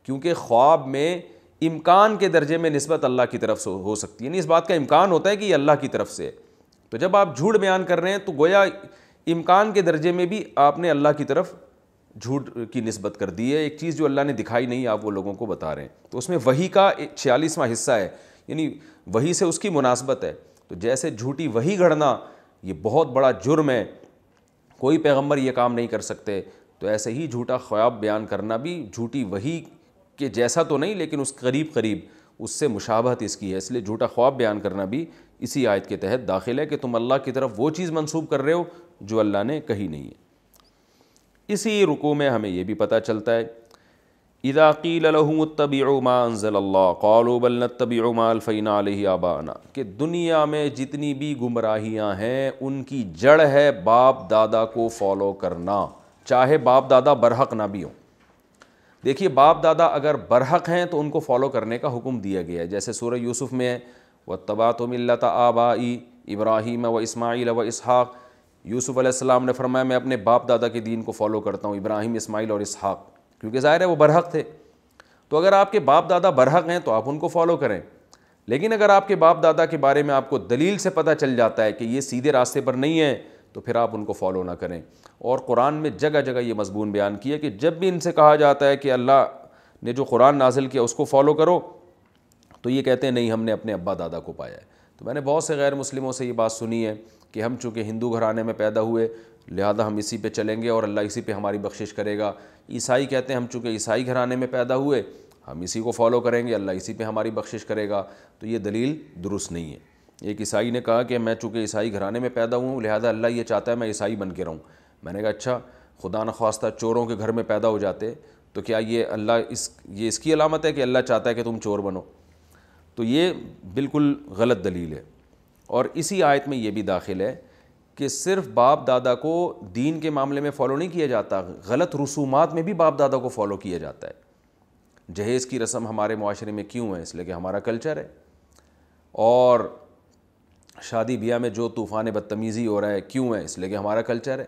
کیونکہ خواب میں امکان کے درجے میں نسبت اللہ کی طرف سے ہو سکتی ہے، یعنی اس بات کا امکان ہوتا ہے کہ یہ اللہ کی طرف سے ہے۔ تو جب آپ جھوٹ بیان کر رہے ہیں تو گویا امکان کے درجے میں بھی آپ نے اللہ کی طرف جھوٹ کی نسبت کر دی ہے، ایک چیز جو اللہ نے دکھائی نہیں آپ وہ لوگوں کو بتا رہے ہیں۔ تو اس میں وحی کا 46واں حصہ ہے، یعنی وحی سے اس کی مناسبت ہے۔ تو جیسے جھوٹی وحی گھڑنا یہ بہت بڑا جرم ہے، کوئی پیغمبر یہ کام نہیں کر سکتے، تو ایسے ہی جھوٹا خواب بیان کرنا بھی جھوٹی وحی کے جیسا تو نہیں لیکن اس قریب اس سے مشابہت اس کی ہے۔ اس لیے جھوٹا خواب بیان کرنا بھی اسی آیت کے تحت داخل ہے کہ تم اللہ کی طرف وہ چیز منسوب کر رہے ہو جو اللہ نے کہی نہیں ہے۔ اسی رکوع میں ہمیں یہ بھی پتہ چلتا ہے اذا قیل لهم اتبعوا ما انزل اللہ قالوا بل نتبع ما الفینا علیہ آباءنا، کہ دنیا میں جتنی بھی گمراہیاں ہیں ان کی جڑ ہے باپ دادا کو فالو کرنا، چاہے باپ دادا برحق نہ بھی ہوں۔ دیکھیے باپ دادا اگر برحق ہیں تو ان کو فالو کرنے کا حکم دیا گیا ہے، جیسے سورہ یوسف میں ہے واتبعت ملۃ آبائی ابراہیم و اسماعیل و اسحاق۔ یوسف علیہ السلام نے فرمایا میں اپنے باپ دادا کے دین کو فالو کرتا ہوں، ابراہیم، اسماعیل اور اسحاق، کیونکہ ظاہر ہے وہ برحق تھے۔ تو اگر آپ کے باپ دادا برحق ہیں تو آپ ان کو فالو کریں، لیکن اگر آپ کے باپ دادا کے بارے میں آپ کو دلیل سے پتہ چل جاتا ہے کہ یہ سیدھے راستے پر نہیں ہیں تو پھر آپ ان کو فالو نہ کریں۔ اور قرآن میں جگہ جگہ یہ مضمون بیان کیا کہ جب بھی ان سے کہا جاتا ہے کہ اللہ نے جو قرآن نازل کیا اس کو فالو کرو تو یہ کہتے ہیں نہیں ہم نے اپنے ابا دادا کو پایا ہے۔ تو میں نے بہت سے غیر مسلموں سے یہ بات سنی ہے کہ ہم چونکہ ہندو گھرانے میں پیدا ہوئے لہذا ہم اسی پہ چلیں گے اور اللہ اسی پہ ہماری بخشش کرے گا۔ عیسائی کہتے ہیں ہم چونکہ عیسائی گھرانے میں پیدا ہوئے ہم اسی کو فالو کریں گے، اللہ اسی پہ ہماری بخشش کرے گا۔ تو یہ دلیل درست نہیں ہے۔ ایک عیسائی نے کہا کہ میں چونکہ عیسائی گھرانے میں پیدا ہوں لہذا اللہ یہ چاہتا ہے میں عیسائی بن کے رہوں۔ میں نے کہا اچھا، خدا نخواستہ چوروں کے گھر میں پیدا ہو جاتے تو کیا یہ اللہ اس کی علامت ہے کہ اللہ چاہتا ہے کہ تم چور بنو؟ تو یہ بالکل غلط دلیل ہے۔ اور اسی آیت میں یہ بھی داخل ہے کہ صرف باپ دادا کو دین کے معاملے میں فالو نہیں کیا جاتا، غلط رسومات میں بھی باپ دادا کو فالو کیا جاتا ہے۔ جہیز کی رسم ہمارے معاشرے میں کیوں ہے؟ اس لیے کہ ہمارا کلچر ہے۔ اور شادی بیاہ میں جو طوفان بدتمیزی ہو رہا ہے کیوں ہے؟ اس لیے کہ ہمارا کلچر ہے۔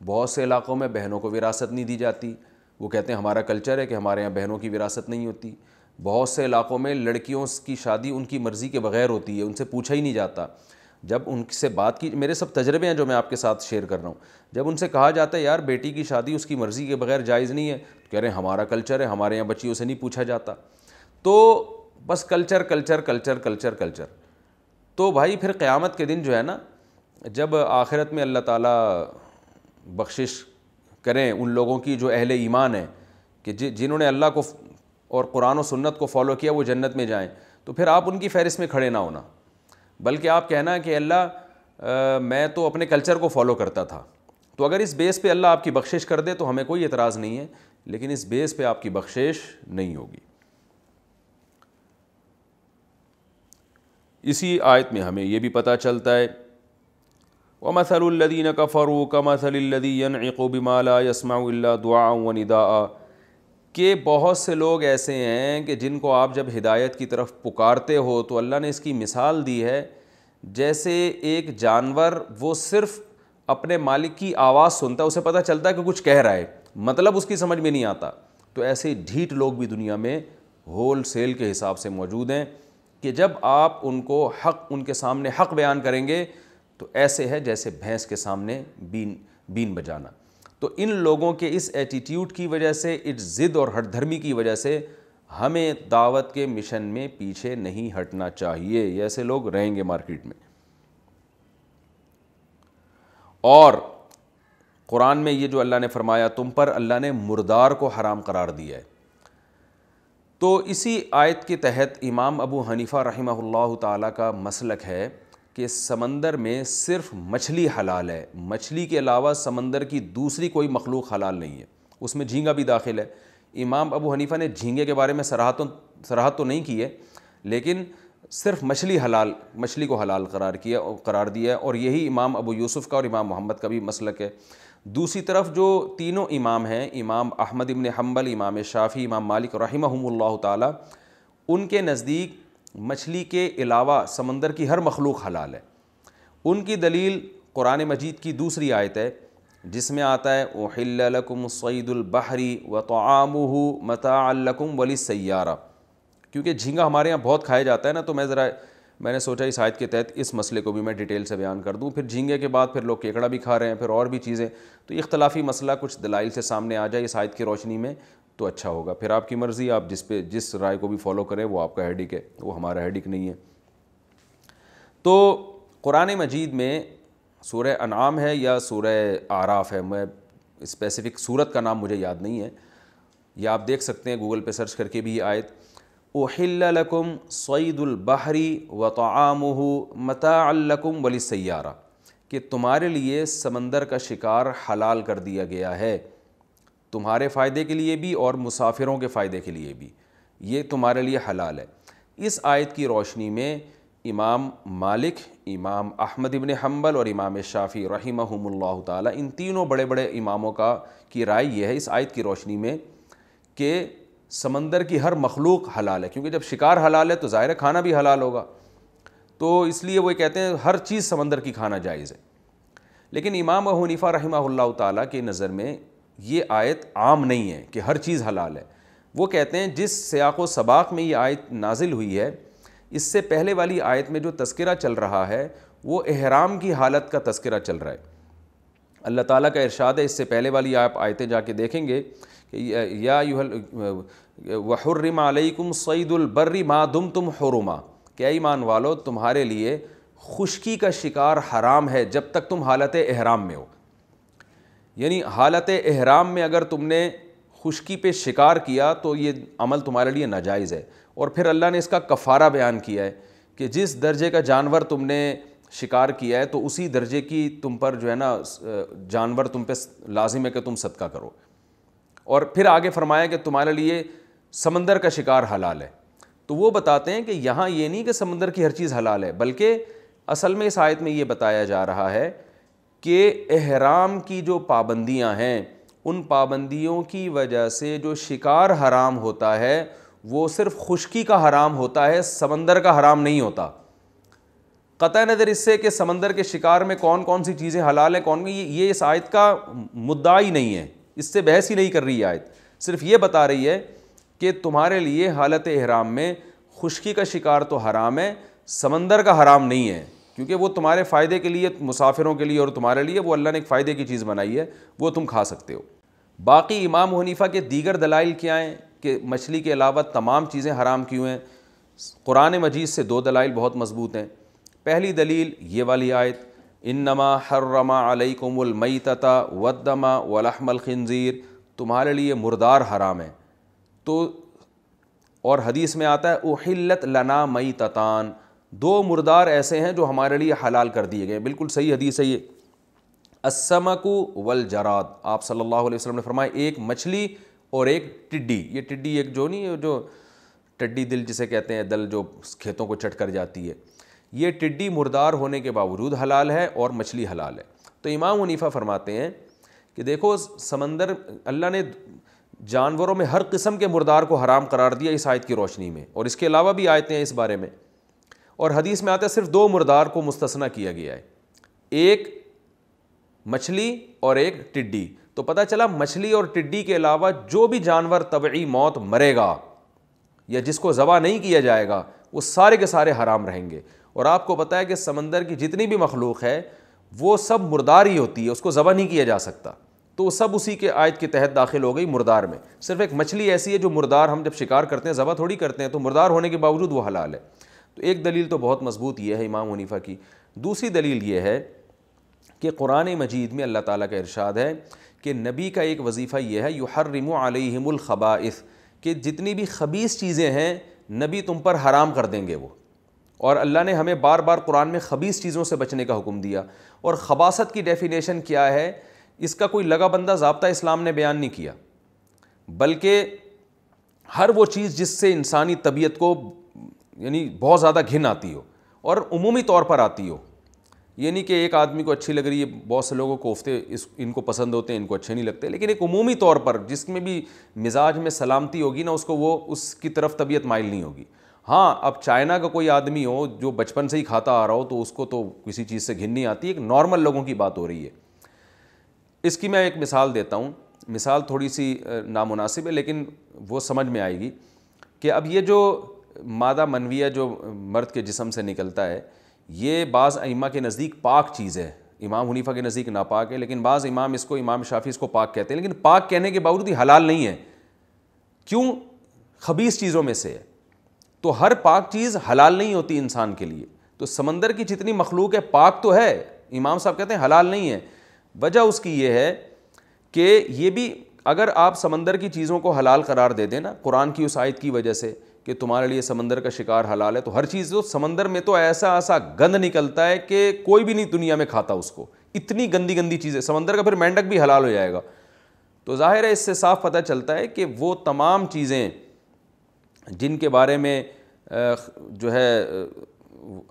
بہت سے علاقوں میں بہنوں کو وراثت نہیں دی جاتی، وہ کہتے ہیں ہمارا کلچر ہے کہ ہمارے یہاں بہنوں کی وراثت نہیں ہوتی۔ بہت سے علاقوں میں لڑکیوں کی شادی ان کی مرضی کے بغیر ہوتی ہے، ان سے پوچھا ہی نہیں جاتا۔ جب ان سے بات کی، میرے سب تجربے ہیں جو میں آپ کے ساتھ شیئر کر رہا ہوں، جب ان سے کہا جاتا ہے یار بیٹی کی شادی اس کی مرضی کے بغیر جائز نہیں ہے، تو کہہ رہے ہیں ہمارا کلچر ہے، ہمارے یہاں بچیوں سے نہیں پوچھا جاتا۔ تو بس culture culture culture culture culture. تو بھائی پھر قیامت کے دن جو ہے نا، جب آخرت میں اللہ تعالیٰ بخشش کریں ان لوگوں کی جو اہل ایمان ہیں کہ جنہوں نے اللہ کو اور قرآن و سنت کو فالو کیا وہ جنت میں جائیں، تو پھر آپ ان کی فہرست میں کھڑے نہ ہونا، بلکہ آپ کہنا کہ اللہ میں تو اپنے کلچر کو فالو کرتا تھا۔ تو اگر اس بیس پہ اللہ آپ کی بخشش کر دے تو ہمیں کوئی اعتراض نہیں ہے، لیکن اس بیس پہ آپ کی بخشش نہیں ہوگی۔ اسی آیت میں ہمیں یہ بھی پتہ چلتا ہے وَمَثَلُ الَّذِينَ كَفَرُوا كَمَثَلِ الَّذِي يَنْعِقُ بِمَا لَا يَسْمَعُ إِلَّا دُعَاءً وَنِدَاءً، کہ بہت سے لوگ ایسے ہیں کہ جن کو آپ جب ہدایت کی طرف پکارتے ہو تو اللہ نے اس کی مثال دی ہے جیسے ایک جانور وہ صرف اپنے مالک کی آواز سنتا ہے، اسے پتہ چلتا ہے کہ کچھ کہہ رہا ہے، مطلب اس کی سمجھ میں نہیں آتا. تو ایسے ڈھیٹ لوگ بھی دنیا میں ہول سیل کے حساب سے موجود ہیں کہ جب آپ ان کو ان کے سامنے حق بیان کریں گے تو ایسے ہے جیسے بھینس کے سامنے بین بجانا. تو ان لوگوں کے اس ایٹیٹیوڈ کی وجہ سے، اس ضد اور ہٹ دھرمی کی وجہ سے ہمیں دعوت کے مشن میں پیچھے نہیں ہٹنا چاہیے. یہ ایسے لوگ رہیں گے مارکیٹ میں. اور قرآن میں یہ جو اللہ نے فرمایا تم پر اللہ نے مردار کو حرام قرار دیا ہے، تو اسی آیت کے تحت امام ابو حنیفہ رحمہ اللہ تعالیٰ کا مسلک ہے کہ سمندر میں صرف مچھلی حلال ہے، مچھلی کے علاوہ سمندر کی دوسری کوئی مخلوق حلال نہیں ہے. اس میں جھینگا بھی داخل ہے. امام ابو حنیفہ نے جھینگے کے بارے میں صراحت تو نہیں کی ہے، لیکن صرف مچھلی کو حلال قرار دیا ہے. اور یہی امام ابو یوسف کا اور امام محمد کا بھی مسلک ہے. دوسری طرف جو تینوں امام ہیں، امام احمد ابن حنبل، امام شافعی، امام مالک رحمہم اللہ تعالی، ان کے نزدیک مچھلی کے علاوہ سمندر کی ہر مخلوق حلال ہے. ان کی دلیل قرآن مجید کی دوسری آیت ہے جس میں آتا ہے احل لکم صید البحر وطعامہ متاعا لکم وللسیارہ. کیونکہ جھینگا ہمارے یہاں بہت کھایا جاتا ہے نا، تو میں نے سوچا اس آیت کے تحت اس مسئلے کو بھی میں ڈیٹیل سے بیان کر دوں. پھر جھینگے کے بعد پھر لوگ کیکڑا بھی کھا رہے ہیں، پھر اور بھی چیزیں، تو یہ اختلافی مسئلہ کچھ دلائل سے سامنے آ جائے اس آیت کی روشنی میں تو اچھا ہوگا. پھر آپ کی مرضی، آپ جس رائے کو بھی فالو کریں وہ آپ کا ہیڈک ہے، وہ ہمارا ہیڈک نہیں ہے. تو قرآن مجید میں سورہ انعام ہے یا سورہ اعراف ہے، میں اسپیسیفک سورت کا نام مجھے یاد نہیں ہے، یا آپ دیکھ سکتے ہیں گوگل پہ سرچ کر کے بھی یہ آیت، احل لکم صید البحر وطعامہ متاعا لکم وللسیارہ، کہ تمہارے لیے سمندر کا شکار حلال کر دیا گیا ہے، تمہارے فائدے کے لیے بھی اور مسافروں کے فائدے کے لیے بھی، یہ تمہارے لیے حلال ہے. اس آیت کی روشنی میں امام مالک، امام احمد ابن حنبل اور امام شافعی رحمہم اللہ تعالی، ان تینوں بڑے بڑے اماموں کی رائے یہ ہے اس آیت کی روشنی میں کہ سمندر کی ہر مخلوق حلال ہے. کیونکہ جب شکار حلال ہے تو ظاہر ہے کھانا بھی حلال ہوگا، تو اس لیے وہ کہتے ہیں ہر چیز سمندر کی کھانا جائز ہے. لیکن امام ابو حنیفہ رحمہ اللہ تعالیٰ کی نظر میں یہ آیت عام نہیں ہے کہ ہر چیز حلال ہے. وہ کہتے ہیں جس سیاق و سباق میں یہ آیت نازل ہوئی ہے، اس سے پہلے والی آیت میں جو تذکرہ چل رہا ہے وہ احرام کی حالت کا تذکرہ چل رہا ہے. اللہ تعالیٰ کا ارشاد ہے، اس سے پہلے والی آپ آیتیں جا کے دیکھیں گے کہ یا وحرم علیکم صید البر ما دمتم حرما، کہ ایمان والو تمہارے لیے خشکی کا شکار حرام ہے جب تک تم حالت احرام میں ہو. یعنی حالت احرام میں اگر تم نے خشکی پہ شکار کیا تو یہ عمل تمہارے لیے ناجائز ہے. اور پھر اللہ نے اس کا کفارہ بیان کیا ہے کہ جس درجے کا جانور تم نے شکار کیا ہے تو اسی درجے کی تم پر جو ہے نا جانور تم پہ لازم ہے کہ تم صدقہ کرو. اور پھر آگے فرمایا کہ تمہارے لیے سمندر کا شکار حلال ہے. تو وہ بتاتے ہیں کہ یہاں یہ نہیں کہ سمندر کی ہر چیز حلال ہے، بلکہ اصل میں اس آیت میں یہ بتایا جا رہا ہے کہ احرام کی جو پابندیاں ہیں ان پابندیوں کی وجہ سے جو شکار حرام ہوتا ہے وہ صرف خشکی کا حرام ہوتا ہے، سمندر کا حرام نہیں ہوتا. قطع نظر اس سے کہ سمندر کے شکار میں کون کون سی چیزیں حلال ہیں یہ اس آیت کا مدعا ہی نہیں ہے، اس سے بحث ہی نہیں کر رہی ہے آیت. صرف یہ بتا رہی ہے کہ تمہارے لیے حالت احرام میں خشکی کا شکار تو حرام ہے، سمندر کا حرام نہیں ہے، کیونکہ وہ تمہارے فائدے کے لیے، مسافروں کے لیے اور تمہارے لیے وہ اللہ نے ایک فائدے کی چیز بنائی ہے، وہ تم کھا سکتے ہو. باقی امام حنیفہ کے دیگر دلائل کیا ہیں کہ مچھلی کے علاوہ تمام چیزیں حرام کیوں ہیں؟ قرآن مجید سے دو دلائل بہت مضبوط ہیں. پہلی دلیل یہ والی آیت، انما حرم علیکم المیتۃ والدم ولحم الخنزیر، تمہارے لیے مردار حرام ہے. تو اور حدیث میں آتا ہے احلت لنا میتتان، دو مردار ایسے ہیں جو ہمارے لیے حلال کر دیے گئے. بالکل صحیح حدیث ہے یہ. السمک والجراد، آپ صلی اللہ علیہ وسلم نے فرمایا ایک مچھلی اور ایک ٹڈی. یہ ٹڈی ایک جو نہیں، جو ٹڈی دل جسے کہتے ہیں، دل جو کھیتوں کو چٹ کر جاتی ہے، یہ ٹڈی مردار ہونے کے باوجود حلال ہے اور مچھلی حلال ہے. تو امام حنیفہ فرماتے ہیں کہ دیکھو سمندر، اللہ نے جانوروں میں ہر قسم کے مردار کو حرام قرار دیا اس آیت کی روشنی میں، اور اس کے علاوہ بھی آیتیں ہیں اس بارے میں، اور حدیث میں آتا ہے صرف 2 مردار کو مستثنیٰ کیا گیا ہے، ایک مچھلی اور ایک ٹڈی۔ تو پتہ چلا مچھلی اور ٹڈی کے علاوہ جو بھی جانور طبعی موت مرے گا یا جس کو ذبح نہیں کیا جائے گا وہ سارے کے سارے حرام رہیں گے۔ اور آپ کو پتہ ہے کہ سمندر کی جتنی بھی مخلوق ہے وہ سب مردار ہی ہوتی ہے، اس کو ذبح نہیں کیا جا سکتا، تو وہ سب اسی کے آیت کے تحت داخل ہو گئی مردار میں۔ صرف ایک مچھلی ایسی ہے جو مردار، ہم جب شکار کرتے ہیں ذبح تھوڑی کرتے ہیں، تو مردار ہونے کے باوجود وہ حلال ہے۔ تو ایک دلیل تو بہت مضبوط یہ ہے امام حنیفہ کی۔ دوسری دلیل یہ ہے کہ قرآن مجید میں اللہ تعالیٰ کا ارشاد ہے کہ نبی کا ایک وظیفہ یہ ہے یحرم علیہم الخبائث، کہ جتنی بھی خبیث چیزیں ہیں نبی تم پر حرام کر دیں گے وہ۔ اور اللہ نے ہمیں بار بار قرآن میں خبیث چیزوں سے بچنے کا حکم دیا۔ اور خباثت کی ڈیفینیشن کیا ہے، اس کا کوئی لگا بندہ ضابطہ اسلام نے بیان نہیں کیا، بلکہ ہر وہ چیز جس سے انسانی طبیعت کو یعنی بہت زیادہ گھن آتی ہو اور عمومی طور پر آتی ہو، یہ نہیں کہ ایک آدمی کو اچھی لگ رہی ہے، بہت سے لوگوں کو کوفتے ان کو پسند ہوتے ہیں، ان کو اچھے نہیں لگتے، لیکن ایک عمومی طور پر جس میں بھی مزاج میں سلامتی ہوگی نا، اس کو وہ اس کی طرف طبیعت مائل نہیں ہوگی۔ ہاں اب چائنا کا کوئی آدمی ہو جو بچپن سے ہی کھاتا آ رہا ہو تو اس کو تو کسی چیز سے گھن نہیں آتی، ایک نارمل لوگوں کی بات ہو رہی ہے۔ اس کی میں ایک مثال دیتا ہوں، مثال تھوڑی سی نامناسب ہے لیکن وہ سمجھ میں آئے گی کہ اب یہ جو مادہ منویہ جو مرد کے جسم سے نکلتا ہے، یہ بعض ائمہ کے نزدیک پاک چیز ہے، امام حنیفہ کے نزدیک ناپاک ہے، لیکن بعض امام اس کو، امام شافعی اس کو پاک کہتے ہیں، لیکن پاک کہنے کے باوجود یہ حلال نہیں ہے۔ کیوں؟ خبیث چیزوں میں سے ہے، تو ہر پاک چیز حلال نہیں ہوتی انسان کے لیے۔ تو سمندر کی جتنی مخلوق ہے پاک تو ہے، امام صاحب کہتے ہیں حلال نہیں ہے۔ وجہ اس کی یہ ہے کہ یہ بھی اگر آپ سمندر کی چیزوں کو حلال قرار دے دیں نا قرآن کی اس آیت کی وجہ سے کہ تمہارے لیے سمندر کا شکار حلال ہے، تو ہر چیز، تو سمندر میں تو ایسا گند نکلتا ہے کہ کوئی بھی نہیں دنیا میں کھاتا اس کو، اتنی گندی گندی چیزیں، سمندر کا پھر مینڈک بھی حلال ہو جائے گا۔ تو ظاہر ہے اس سے صاف پتہ چلتا ہے کہ وہ تمام چیزیں جن کے بارے میں جو ہے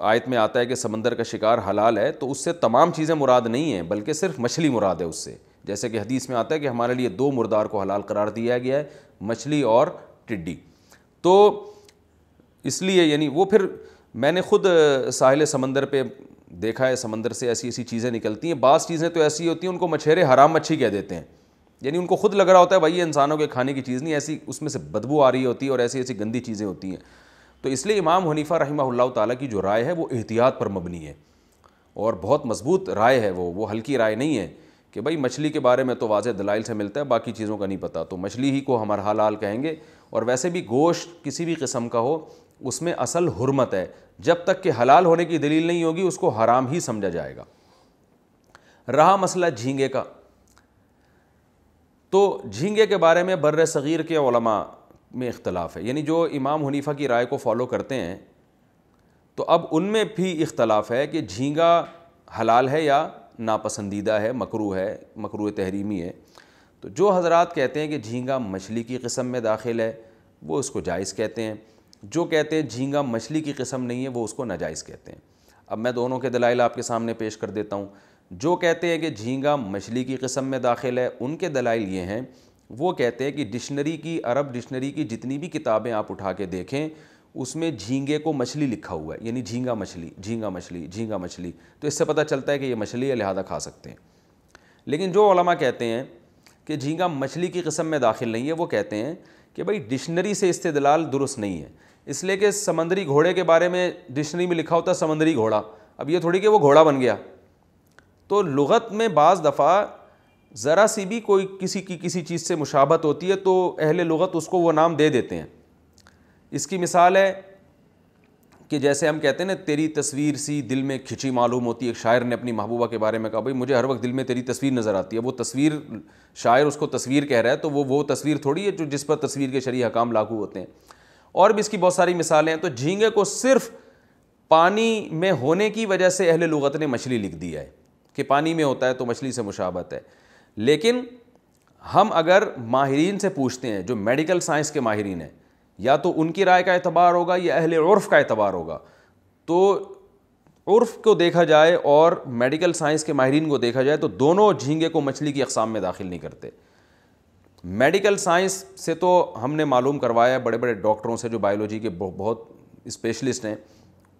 آیت میں آتا ہے کہ سمندر کا شکار حلال ہے، تو اس سے تمام چیزیں مراد نہیں ہیں بلکہ صرف مچھلی مراد ہے اس سے، جیسے کہ حدیث میں آتا ہے کہ ہمارے لیے 2 مردار کو حلال قرار دیا گیا ہے، مچھلی اور ٹڈی۔ تو اس لیے یعنی وہ پھر میں نے خود ساحل سمندر پہ دیکھا ہے، سمندر سے ایسی ایسی چیزیں نکلتی ہیں، بعض چیزیں تو ایسی ہوتی ہیں ان کو مچھیرے حرام مچھی کہہ دیتے ہیں، یعنی ان کو خود لگ رہا ہوتا ہے بھائی یہ انسانوں کے کھانے کی چیز نہیں، ایسی اس میں سے بدبو آ رہی ہوتی ہے اور ایسی ایسی گندی چیزیں ہوتی ہیں۔ تو اس لیے امام حنیفہ رحمہ اللہ تعالیٰ کی جو رائے ہے وہ احتیاط پر مبنی ہے اور بہت مضبوط رائے ہے، وہ ہلکی رائے نہیں ہے کہ بھائی مچھلی کے بارے میں تو واضح دلائل سے ملتا ہے، باقی چیزوں کا نہیں پتہ، تو مچھلی ہی کو ہمارا حلال کہیں گے۔ اور ویسے بھی گوشت کسی بھی قسم کا ہو اس میں اصل حرمت ہے، جب تک کہ حلال ہونے کی دلیل نہیں ہوگی اس کو حرام ہی سمجھا جائے گا۔ رہا مسئلہ جھینگے کا، تو جھینگے کے بارے میں بر صغیر کے علماء میں اختلاف ہے، یعنی جو امام حنیفہ کی رائے کو فالو کرتے ہیں تو اب ان میں بھی اختلاف ہے کہ جھینگا حلال ہے یا ناپسندیدہ ہے، مکروہ ہے، مکروہ تحریمی ہے۔ تو جو حضرات کہتے ہیں کہ جھینگا مچھلی کی قسم میں داخل ہے وہ اس کو جائز کہتے ہیں، جو کہتے ہیں جھینگا مچھلی کی قسم نہیں ہے وہ اس کو ناجائز کہتے ہیں۔ اب میں دونوں کے دلائل آپ کے سامنے پیش کر دیتا ہوں۔ جو کہتے ہیں کہ جھینگا مچھلی کی قسم میں داخل ہے ان کے دلائل یہ ہیں، وہ کہتے ہیں کہ ڈکشنری کی، عرب ڈکشنری کی جتنی بھی کتابیں آپ اٹھا کے دیکھیں اس میں جھینگے کو مچھلی لکھا ہوا ہے، یعنی جھینگا مچھلی، جھینگا مچھلی، جھینگا مچھلی، تو اس سے پتہ چلتا ہے کہ یہ مچھلی ہے لہذا کھا سکتے ہیں۔ لیکن جو علماء کہتے ہیں کہ جھینگا مچھلی کی قسم میں داخل نہیں ہے وہ کہتے ہیں کہ بھائی ڈکشنری سے استدلال درست نہیں ہے، اس لیے کہ سمندری گھوڑے کے بارے میں ڈکشنری میں لکھا ہوتا ہے سمندری گھوڑا، اب یہ تھوڑی کہ وہ گھوڑا بن گیا۔ تو لغت میں بعض دفعہ ذرا سی بھی کوئی کسی چیز سے مشابہت ہوتی ہے تو اہل لغت اس کو وہ نام دے دیتے ہیں۔ اس کی مثال ہے کہ جیسے ہم کہتے ہیں نا تیری تصویر سی دل میں کھچی معلوم ہوتی ہے، ایک شاعر نے اپنی محبوبہ کے بارے میں کہا بھائی مجھے ہر وقت دل میں تیری تصویر نظر آتی ہے، وہ تصویر، شاعر اس کو تصویر کہہ رہا ہے تو وہ تصویر تھوڑی ہے جو جس پر تصویر کے شرعی احکام لاگو ہوتے ہیں۔ اور بھی اس کی بہت ساری مثالیں ہیں۔ تو جھینگے کو صرف پانی میں ہونے کی وجہ سے اہل لغت نے مچھلی لکھ دیا ہے کہ پانی میں ہوتا ہے تو مچھلی سے مشابہت ہے، لیکن ہم اگر ماہرین سے پوچھتے ہیں جو میڈیکل سائنس کے ماہرین ہیں، یا تو ان کی رائے کا اعتبار ہوگا یا اہل عرف کا اعتبار ہوگا، تو عرف کو دیکھا جائے اور میڈیکل سائنس کے ماہرین کو دیکھا جائے تو دونوں جھینگے کو مچھلی کی اقسام میں داخل نہیں کرتے۔ میڈیکل سائنس سے تو ہم نے معلوم کروایا بڑے بڑے ڈاکٹروں سے جو بایولوجی کے بہت اسپیشلسٹ ہیں،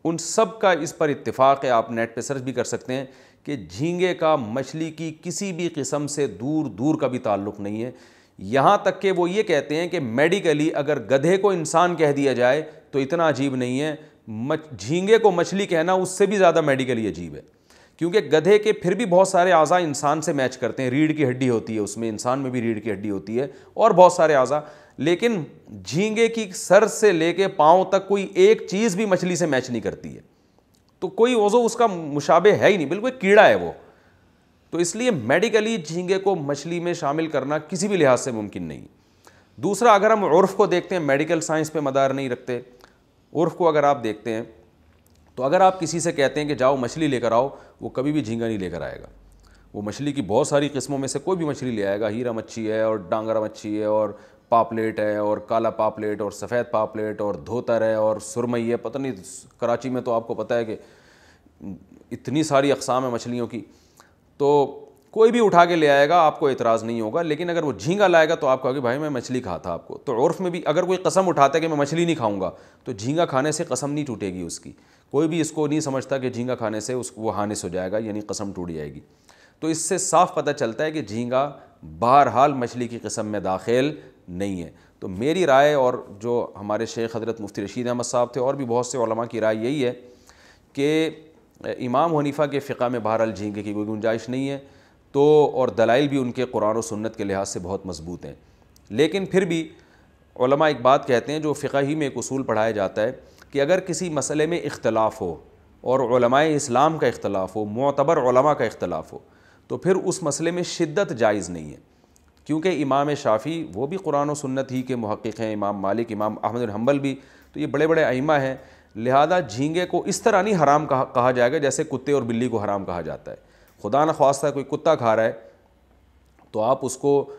ان سب کا اس پر اتفاق ہے، آپ نیٹ پہ سرچ بھی کر سکتے ہیں کہ جھینگے کا مچھلی کی کسی بھی قسم سے دور دور کا بھی تعلق نہیں ہے. یہاں تک کہ وہ یہ کہتے ہیں کہ میڈیکلی اگر گدھے کو انسان کہہ دیا جائے تو اتنا عجیب نہیں ہے، جھینگے کو مچھلی کہنا اس سے بھی زیادہ میڈیکلی عجیب ہے، کیونکہ گدھے کے پھر بھی بہت سارے اعضاء انسان سے میچ کرتے ہیں. ریڑھ کی ہڈی ہوتی ہے اس میں، انسان میں بھی ریڑھ کی ہڈی ہوتی ہے اور بہت سارے اعضاء، لیکن جھینگے کی سر سے لے کے پاؤں تک کوئی ایک چیز بھی مچھلی سے میچ نہیں کرتی ہے. تو کوئی عضو اس کا مشابہ ہے ہی نہیں، بالکل کیڑا ہے وہ. تو اس لیے میڈیکلی جھینگے کو مچھلی میں شامل کرنا کسی بھی لحاظ سے ممکن نہیں. دوسرا، اگر ہم عرف کو دیکھتے ہیں، میڈیکل سائنس پہ مدار نہیں رکھتے، عرف کو اگر آپ دیکھتے ہیں تو اگر آپ کسی سے کہتے ہیں کہ جاؤ مچھلی لے کر آؤ، وہ کبھی بھی جھینگا نہیں لے کر آئے گا. وہ مچھلی کی بہت ساری قسموں میں سے کوئی بھی مچھلی لے آئے گا، ہیرا مچھی ہے اور ڈانگرا مچھی ہے اور پاپلیٹ ہے اور کالا پاپلیٹ اور سفید پاپلیٹ اور دھوتر ہے اور سرمئی ہے. پتہ نہیں کراچی میں تو آپ کو پتہ ہے کہ اتنی ساری اقسام ہیں مچھلیوں کی، تو کوئی بھی اٹھا کے لے آئے گا، آپ کو اعتراض نہیں ہوگا. لیکن اگر وہ جھینگا لائے گا تو آپ کہو گے بھائی میں مچھلی کھاتا آپ کو. تو عرف میں بھی اگر کوئی قسم اٹھاتا ہے کہ میں مچھلی نہیں کھاؤں گا تو جھینگا کھانے سے قسم نہیں ٹوٹے گی اس کی. کوئی بھی اس کو نہیں سمجھتا کہ جھینگا کھانے سے وہ ہانس ہو جائے گا، یعنی قسم ٹوٹ جائے گی. تو اس سے صاف پتہ چلتا ہے کہ جھینگا بہرحال مچھلی کی قسم میں داخل نہیں ہے. تو میری رائے، اور جو ہمارے شیخ حضرت مفتی رشید احمد صاحب تھے اور بھی بہت سے علماء کی رائے یہی ہے کہ امام حنیفہ کے فقہ میں بہرحال جھینگے کی کوئی گنجائش نہیں ہے. تو اور دلائل بھی ان کے قرآن و سنت کے لحاظ سے بہت مضبوط ہیں. لیکن پھر بھی علماء ایک بات کہتے ہیں، جو فقہ ہی میں ایک اصول پڑھایا جاتا ہے کہ اگر کسی مسئلے میں اختلاف ہو اور علماء اسلام کا اختلاف ہو، معتبر علماء کا اختلاف ہو، تو پھر اس مسئلے میں شدت جائز نہیں ہے. کیونکہ امام شافعی وہ بھی قرآن و سنت ہی کے محقق ہیں، امام مالک، امام احمد بن حنبل بھی، تو یہ بڑے بڑے ائمہ ہیں. لہذا جھینگے کو اس طرح نہیں حرام کہا جائے گا جیسے کتے اور بلی کو حرام کہا جاتا ہے. خدا نخواستہ کوئی کتا کھا رہا ہے تو آپ اس کو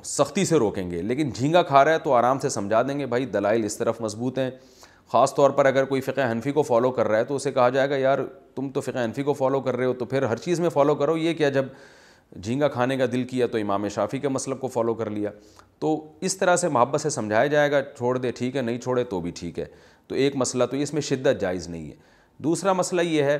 سختی سے روکیں گے، لیکن جھینگا کھا رہا ہے تو آرام سے سمجھا دیں گے بھائی دلائل اس طرف مضبوط ہیں. خاص طور پر اگر کوئی فقہ حنفی کو فالو کر رہا ہے تو اسے کہا جائے گا یار تم تو فقہ حنفی کو فالو کر رہے ہو تو پھر ہر چیز میں فالو کرو. یہ کیا، جب جھینگا کھانے کا دل کیا تو امام شافعی کے مسلک کو فالو کر لیا. تو اس طرح سے محبت سے سمجھایا جائے گا، چھوڑ دے ٹھیک ہے، نہیں چھوڑے تو بھی ٹھیک ہے. تو ایک مسئلہ تو اس میں شدت جائز نہیں ہے. دوسرا مسئلہ یہ ہے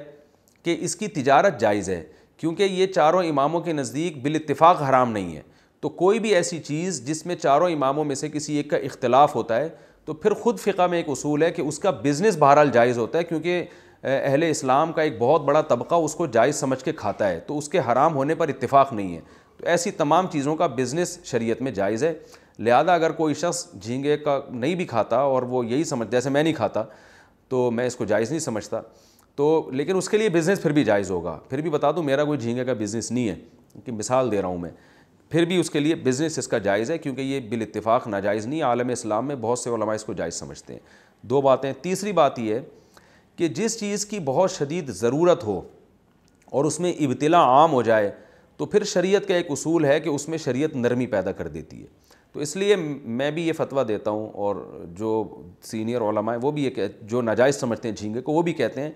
کہ اس کی تجارت جائز ہے، کیونکہ یہ چاروں اماموں کے نزدیک بالاتفاق حرام نہیں ہے. تو کوئی بھی ایسی چیز جس میں چاروں اماموں میں سے کسی ایک کا اختلاف ہوتا ہے تو پھر خود فقہ میں ایک اصول ہے کہ اس کا بزنس بہرحال جائز ہوتا ہے، کیونکہ اہل اسلام کا ایک بہت بڑا طبقہ اس کو جائز سمجھ کے کھاتا ہے، تو اس کے حرام ہونے پر اتفاق نہیں ہے. تو ایسی تمام چیزوں کا بزنس شریعت میں جائز ہے. لہذا اگر کوئی شخص جھینگے کا نہیں بھی کھاتا اور وہ یہی سمجھ، جیسے میں نہیں کھاتا تو میں اس کو جائز نہیں سمجھتا، تو لیکن اس کے لیے بزنس پھر بھی جائز ہوگا. پھر بھی بتا دوں میرا کوئی جھینگے کا بزنس نہیں ہے، کہ مثال دے رہا ہوں میں، پھر بھی اس کے لیے بزنس اس کا جائز ہے، کیونکہ یہ بالاتفاق ناجائز نہیں. عالم اسلام میں بہت سے علماء اس کو جائز سمجھتے ہیں. دو باتیں. تیسری بات یہ ہے کہ جس چیز کی بہت شدید ضرورت ہو اور اس میں ابتلا عام ہو جائے تو پھر شریعت کا ایک اصول ہے کہ اس میں شریعت نرمی پیدا کر دیتی ہے. تو اس لیے میں بھی یہ فتویٰ دیتا ہوں، اور جو سینئر علماء ہیں وہ بھی یہ جو ناجائز سمجھتے ہیں جھینگے کو، وہ بھی کہتے ہیں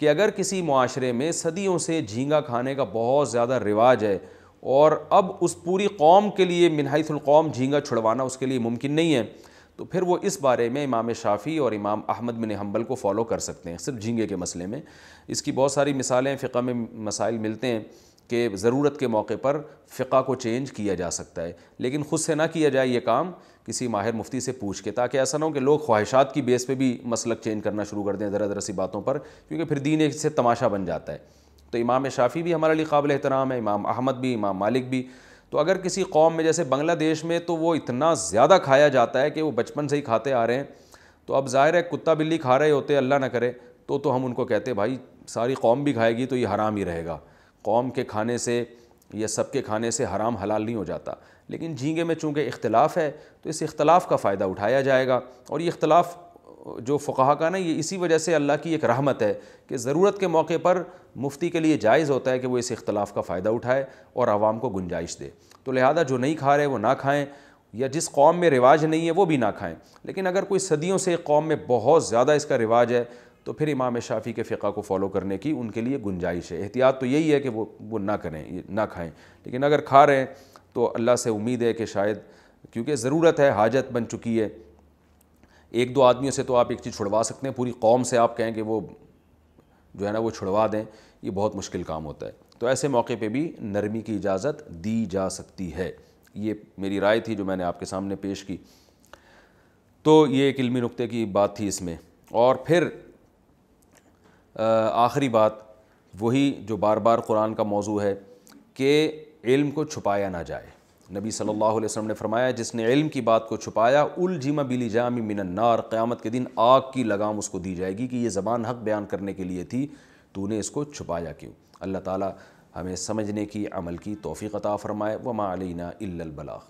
کہ اگر کسی معاشرے میں صدیوں سے جھینگا کھانے کا بہت زیادہ رواج ہے اور اب اس پوری قوم کے لیے من حیث القوم جھینگا چھڑوانا اس کے لیے ممکن نہیں ہے، تو پھر وہ اس بارے میں امام شافعی اور امام احمد بن حنبل کو فالو کر سکتے ہیں صرف جھینگے کے مسئلے میں. اس کی بہت ساری مثالیں فقہ میں مسائل ملتے ہیں کہ ضرورت کے موقع پر فقہ کو چینج کیا جا سکتا ہے، لیکن خود سے نہ کیا جائے یہ کام، کسی ماہر مفتی سے پوچھ کے، تاکہ ایسا نہ ہو کہ لوگ خواہشات کی بیس پہ بھی مسلک چینج کرنا شروع کر دیں ذرا ذرا سی باتوں پر، کیونکہ پھر دین ایک سے تماشا بن جاتا ہے. تو امام شافعی بھی ہمارے لیے قابل احترام ہے، امام احمد بھی، امام مالک بھی. تو اگر کسی قوم میں جیسے بنگلہ دیش میں تو وہ اتنا زیادہ کھایا جاتا ہے کہ وہ بچپن سے ہی کھاتے آ رہے ہیں، تو اب ظاہر ہے کتا بلی کھا رہے ہوتے اللہ نہ کرے تو ہم ان کو کہتے بھائی ساری قوم بھی کھائے گی تو یہ حرام ہی رہے گا. قوم کے کھانے سے یا سب کے کھانے سے حرام حلال نہیں ہو جاتا. لیکن جھینگے میں چونکہ اختلاف ہے تو اس اختلاف کا فائدہ اٹھایا جائے گا. اور یہ اختلاف جو فقہا کا نا، یہ اسی وجہ سے اللہ کی ایک رحمت ہے کہ ضرورت کے موقع پر مفتی کے لیے جائز ہوتا ہے کہ وہ اس اختلاف کا فائدہ اٹھائے اور عوام کو گنجائش دے. تو لہذا جو نہیں کھا رہے وہ نہ کھائیں، یا جس قوم میں رواج نہیں ہے وہ بھی نہ کھائیں. لیکن اگر کوئی صدیوں سے ایک قوم میں بہت زیادہ اس کا رواج ہے تو پھر امام شافعی کے فقہ کو فالو کرنے کی ان کے لیے گنجائش ہے. احتیاط تو یہی ہے کہ وہ نہ کریں، نہ کھائیں. لیکن اگر کھا رہے ہیں تو اللہ سے امید ہے کہ شاید کیونکہ ضرورت ہے, حاجت بن چکی ہے. ایک دو آدمیوں سے تو آپ ایک چیز چھڑوا سکتے ہیں, پوری قوم سے آپ کہیں کہ وہ جو ہے نا وہ چھڑوا دیں, یہ بہت مشکل کام ہوتا ہے. تو ایسے موقع پہ بھی نرمی کی اجازت دی جا سکتی ہے. یہ میری رائے تھی جو میں نے آپ کے سامنے پیش کی. تو یہ ایک علمی نقطے کی بات تھی اس میں. اور پھر آخری بات وہی جو بار بار قرآن کا موضوع ہے کہ علم کو چھپایا نہ جائے. نبی صلی اللہ علیہ وسلم نے فرمایا جس نے علم کی بات کو چھپایا الجم بلجام من النار, قیامت کے دن آگ کی لگام اس کو دی جائے گی کہ یہ زبان حق بیان کرنے کے لیے تھی, تو نے اس کو چھپایا کیوں. اللہ تعالی ہمیں سمجھنے کی, عمل کی توفیق عطا فرمائے. وما علینا الا البلاغ.